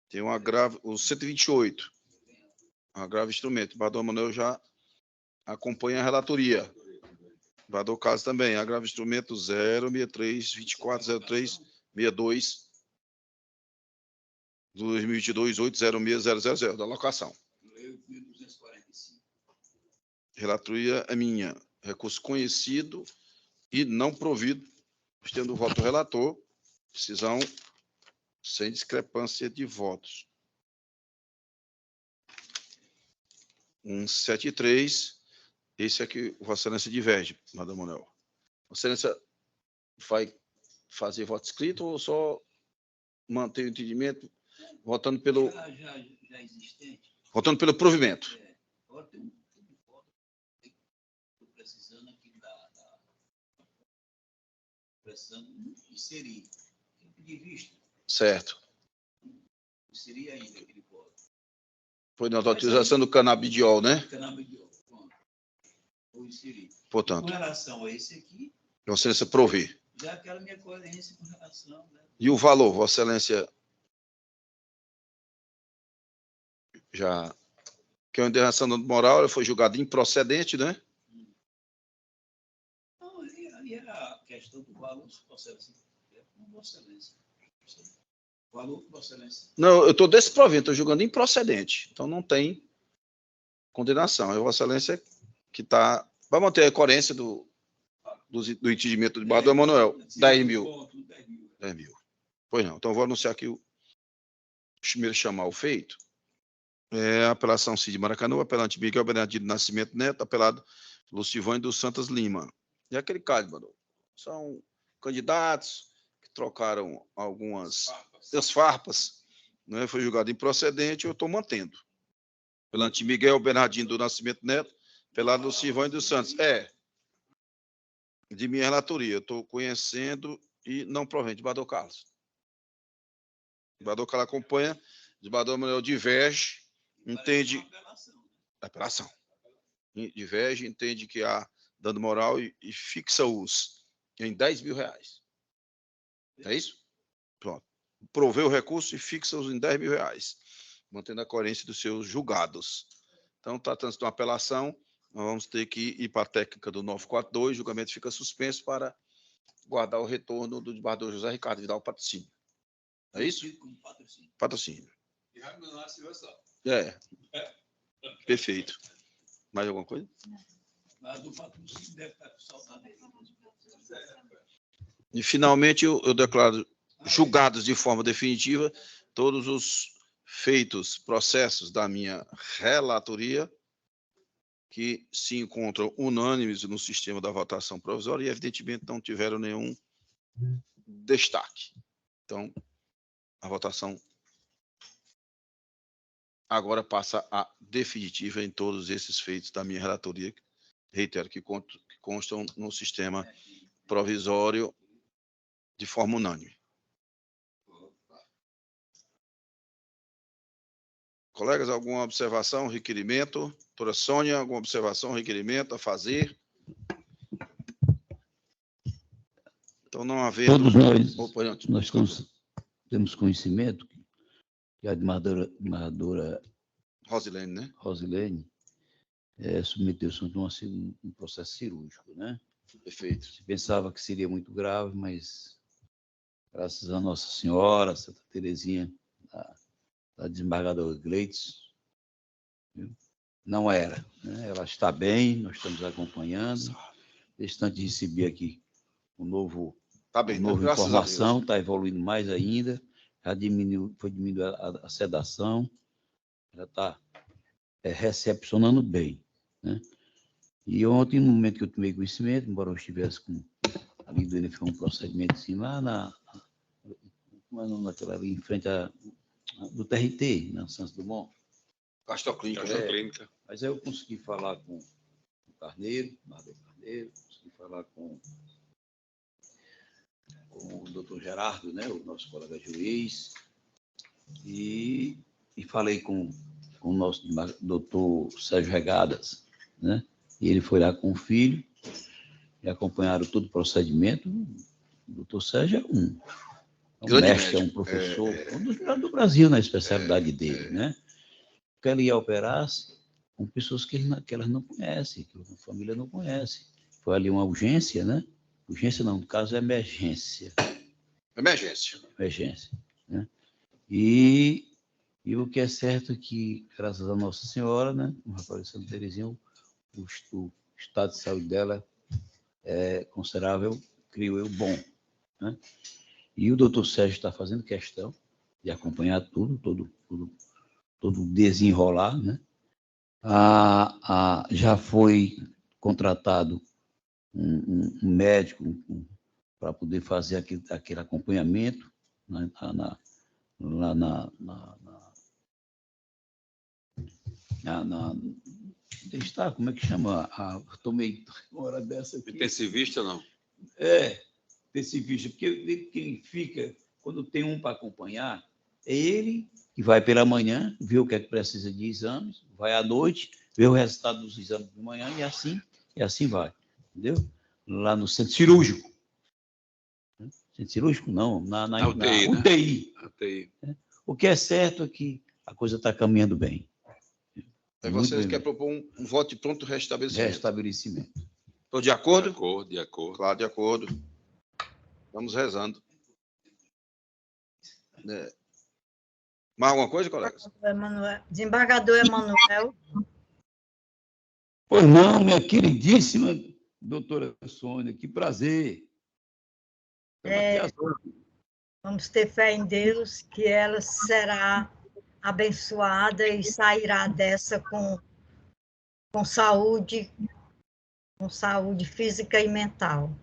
Speaker 1: Tem um agravo, o 128, agravo instrumento, o desembargador Manuel já acompanha a relatoria. O desembargador Carlos também, agravo instrumento 063-2403-62, 2022-806-000, da locação. Relatoria é minha. Recurso conhecido e não provido, tendo o voto do relator, decisão sem discrepância de votos. 173, esse aqui, Vossa Excelência diverge, Madame Manuel. Vossa Excelência vai fazer voto escrito ou só manter o entendimento votando pelo...
Speaker 5: Já existente.
Speaker 1: Votando pelo provimento.
Speaker 5: Agora tem voto. Estou precisando aqui precisando inserir. Tem que pedir vista.
Speaker 1: Certo.
Speaker 5: Inserir ainda aquele voto.
Speaker 1: Foi na autorização do canabidiol, né?
Speaker 5: Canabidiol, pronto. Vou inserir.
Speaker 1: Portanto,
Speaker 5: Com relação a esse aqui,
Speaker 1: Vossa Excelência prover.
Speaker 5: já aquela minha coerência com relação, né?
Speaker 1: E o valor, Vossa Excelência, já que é uma indenização moral, ela foi julgada improcedente, né?
Speaker 5: Não, aí era a questão do valor, Vossa Excelência. Com Vossa Excelência. O valor, Vossa Excelência.
Speaker 1: Não, eu estou desprovendo, estou julgando improcedente. Então não tem condenação. É Vossa Excelência que está. Vai manter a coerência do entendimento do desembargador Manuel. 10 mil. 10 mil. Pois não. Então eu vou anunciar aqui primeiro chamar o feito. É a apelação Cid Maracanu, apelante Miguel Bernardino Nascimento Neto, apelado Lucivânia dos Santos Lima. E aquele caso, mano, são candidatos que trocaram algumas das farpas, né? Foi julgado improcedente, eu estou mantendo. Apelante Miguel Bernardino do Nascimento Neto, apelado Lucivânia dos Santos. De minha relatoria, eu estou conhecendo e não provém, desembargador Carlos. Desembargador Carlos acompanha, desembargador Manuel diverge, entende apelação. Diverge, entende que há dano moral e fixa-os em 10 mil reais. É isso? Pronto. Proveu o recurso e fixa-os em 10 mil reais, mantendo a coerência dos seus julgados. Então, tratando-se de uma apelação, nós vamos ter que ir para a técnica do 942, o julgamento fica suspenso para guardar o retorno do desembargador José Ricardo Vidal Patrocínio. É isso? Patrocínio. Perfeito. Mais alguma coisa? E, finalmente, eu declaro julgados de forma definitiva todos os feitos, processos da minha relatoria que se encontram unânimes no sistema da votação provisória e, evidentemente, não tiveram nenhum destaque. Então, a votação agora passa a definitiva em todos esses feitos da minha relatoria, reitero, que constam no sistema provisório de forma unânime. Colegas, alguma observação, requerimento? Doutora Sônia, alguma observação, requerimento a fazer? Então, não havendo...
Speaker 5: Todos nós temos conhecimento que a desembargadora
Speaker 1: Rosilene, né?
Speaker 5: Rosilene submeteu-se a um processo cirúrgico, né?
Speaker 1: Perfeito.
Speaker 5: Se pensava que seria muito grave, mas graças a Nossa Senhora, Santa Teresinha, a desembargadora Gleides, não era, né? Ela está bem, nós estamos acompanhando. Instante de receber aqui uma nova informação, está evoluindo mais ainda, já foi diminuindo a sedação, já está recepcionando bem, né? E ontem, no momento que eu tomei conhecimento, embora eu estivesse com ali foi um procedimento assim, lá naquela ali em frente do TRT, na Santos Dumont,
Speaker 1: Gastroclínica,
Speaker 4: Caixa
Speaker 1: né?
Speaker 4: clínica.
Speaker 5: Mas aí eu consegui falar com o Carneiro, consegui falar com o doutor Gerardo, né, o nosso colega juiz, e falei com o nosso doutor Sérgio Regadas, né, e ele foi lá com o filho, e acompanharam todo o procedimento. O doutor Sérgio é um
Speaker 1: Grande
Speaker 5: mestre, é um
Speaker 1: médico.
Speaker 5: professor, um dos melhores do Brasil na especialidade dele, né? Porque ele ia operar com pessoas que elas não conhecem, que a família não conhece. Foi ali uma urgência, né? Urgência não, no caso é emergência. Emergência, né? E o que é certo é que, graças a Nossa Senhora, né, como apareceu no Terezinha, o estado de saúde dela é considerável, creio eu, bom, né? E o doutor Sérgio está fazendo questão de acompanhar todo o desenrolar, né? Já foi contratado um médico para poder fazer aquele acompanhamento, né? Está, como é que chama? Tomei uma hora dessa aqui.
Speaker 4: Intensivista, não?
Speaker 5: Intensivista, porque quem fica, quando tem um para acompanhar, é ele que vai pela manhã, vê o que é que precisa de exames, vai à noite, vê o resultado dos exames de manhã e assim vai, entendeu? Lá no centro cirúrgico. Centro cirúrgico, não, na
Speaker 4: UTI,
Speaker 5: UTI.
Speaker 4: Né? UTI.
Speaker 5: O que é certo é que a coisa está caminhando bem.
Speaker 1: Aí vocês querem propor um voto de pronto restabelecimento. Estou de acordo?
Speaker 4: De acordo.
Speaker 1: Claro, de acordo. Vamos rezando. Mais alguma coisa, colegas?
Speaker 10: Desembargador Emanuel.
Speaker 5: Pois não, minha queridíssima doutora Sônia, que prazer.
Speaker 10: Vamos ter fé em Deus que ela será abençoada e sairá dessa com saúde física e mental.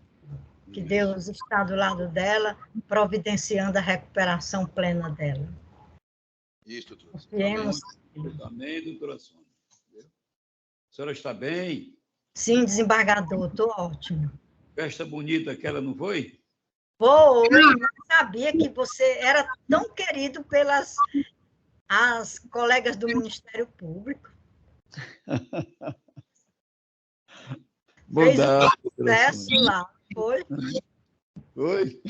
Speaker 10: Que Deus está do lado dela, providenciando a recuperação plena dela.
Speaker 1: Isso, doutor.
Speaker 10: Confiemos.
Speaker 5: Amém, doutora Sônia. A senhora está bem?
Speaker 10: Sim, desembargador, estou ótimo.
Speaker 5: Festa bonita aquela, não foi?
Speaker 10: Foi, não sabia que você era tão querido pelas as colegas do Ministério Público. Fez um sucesso lá, foi?
Speaker 5: Foi.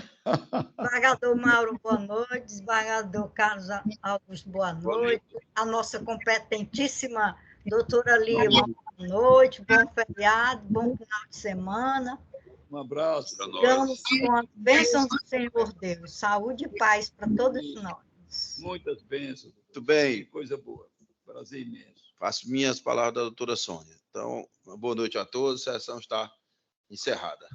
Speaker 10: Desembargador Mauro, boa noite. Desembargador Carlos Augusto, boa noite. A nossa competentíssima doutora Lia, boa noite. Bom feriado, bom final de semana.
Speaker 5: Um abraço.
Speaker 10: Ficamos com a bênção do Senhor Deus. Saúde e paz para todos nós.
Speaker 5: Muitas bênçãos.
Speaker 1: Muito bem.
Speaker 5: Coisa boa. Prazer imenso.
Speaker 1: Faço minhas palavras da doutora Sônia. Então, uma boa noite a todos. A sessão está encerrada.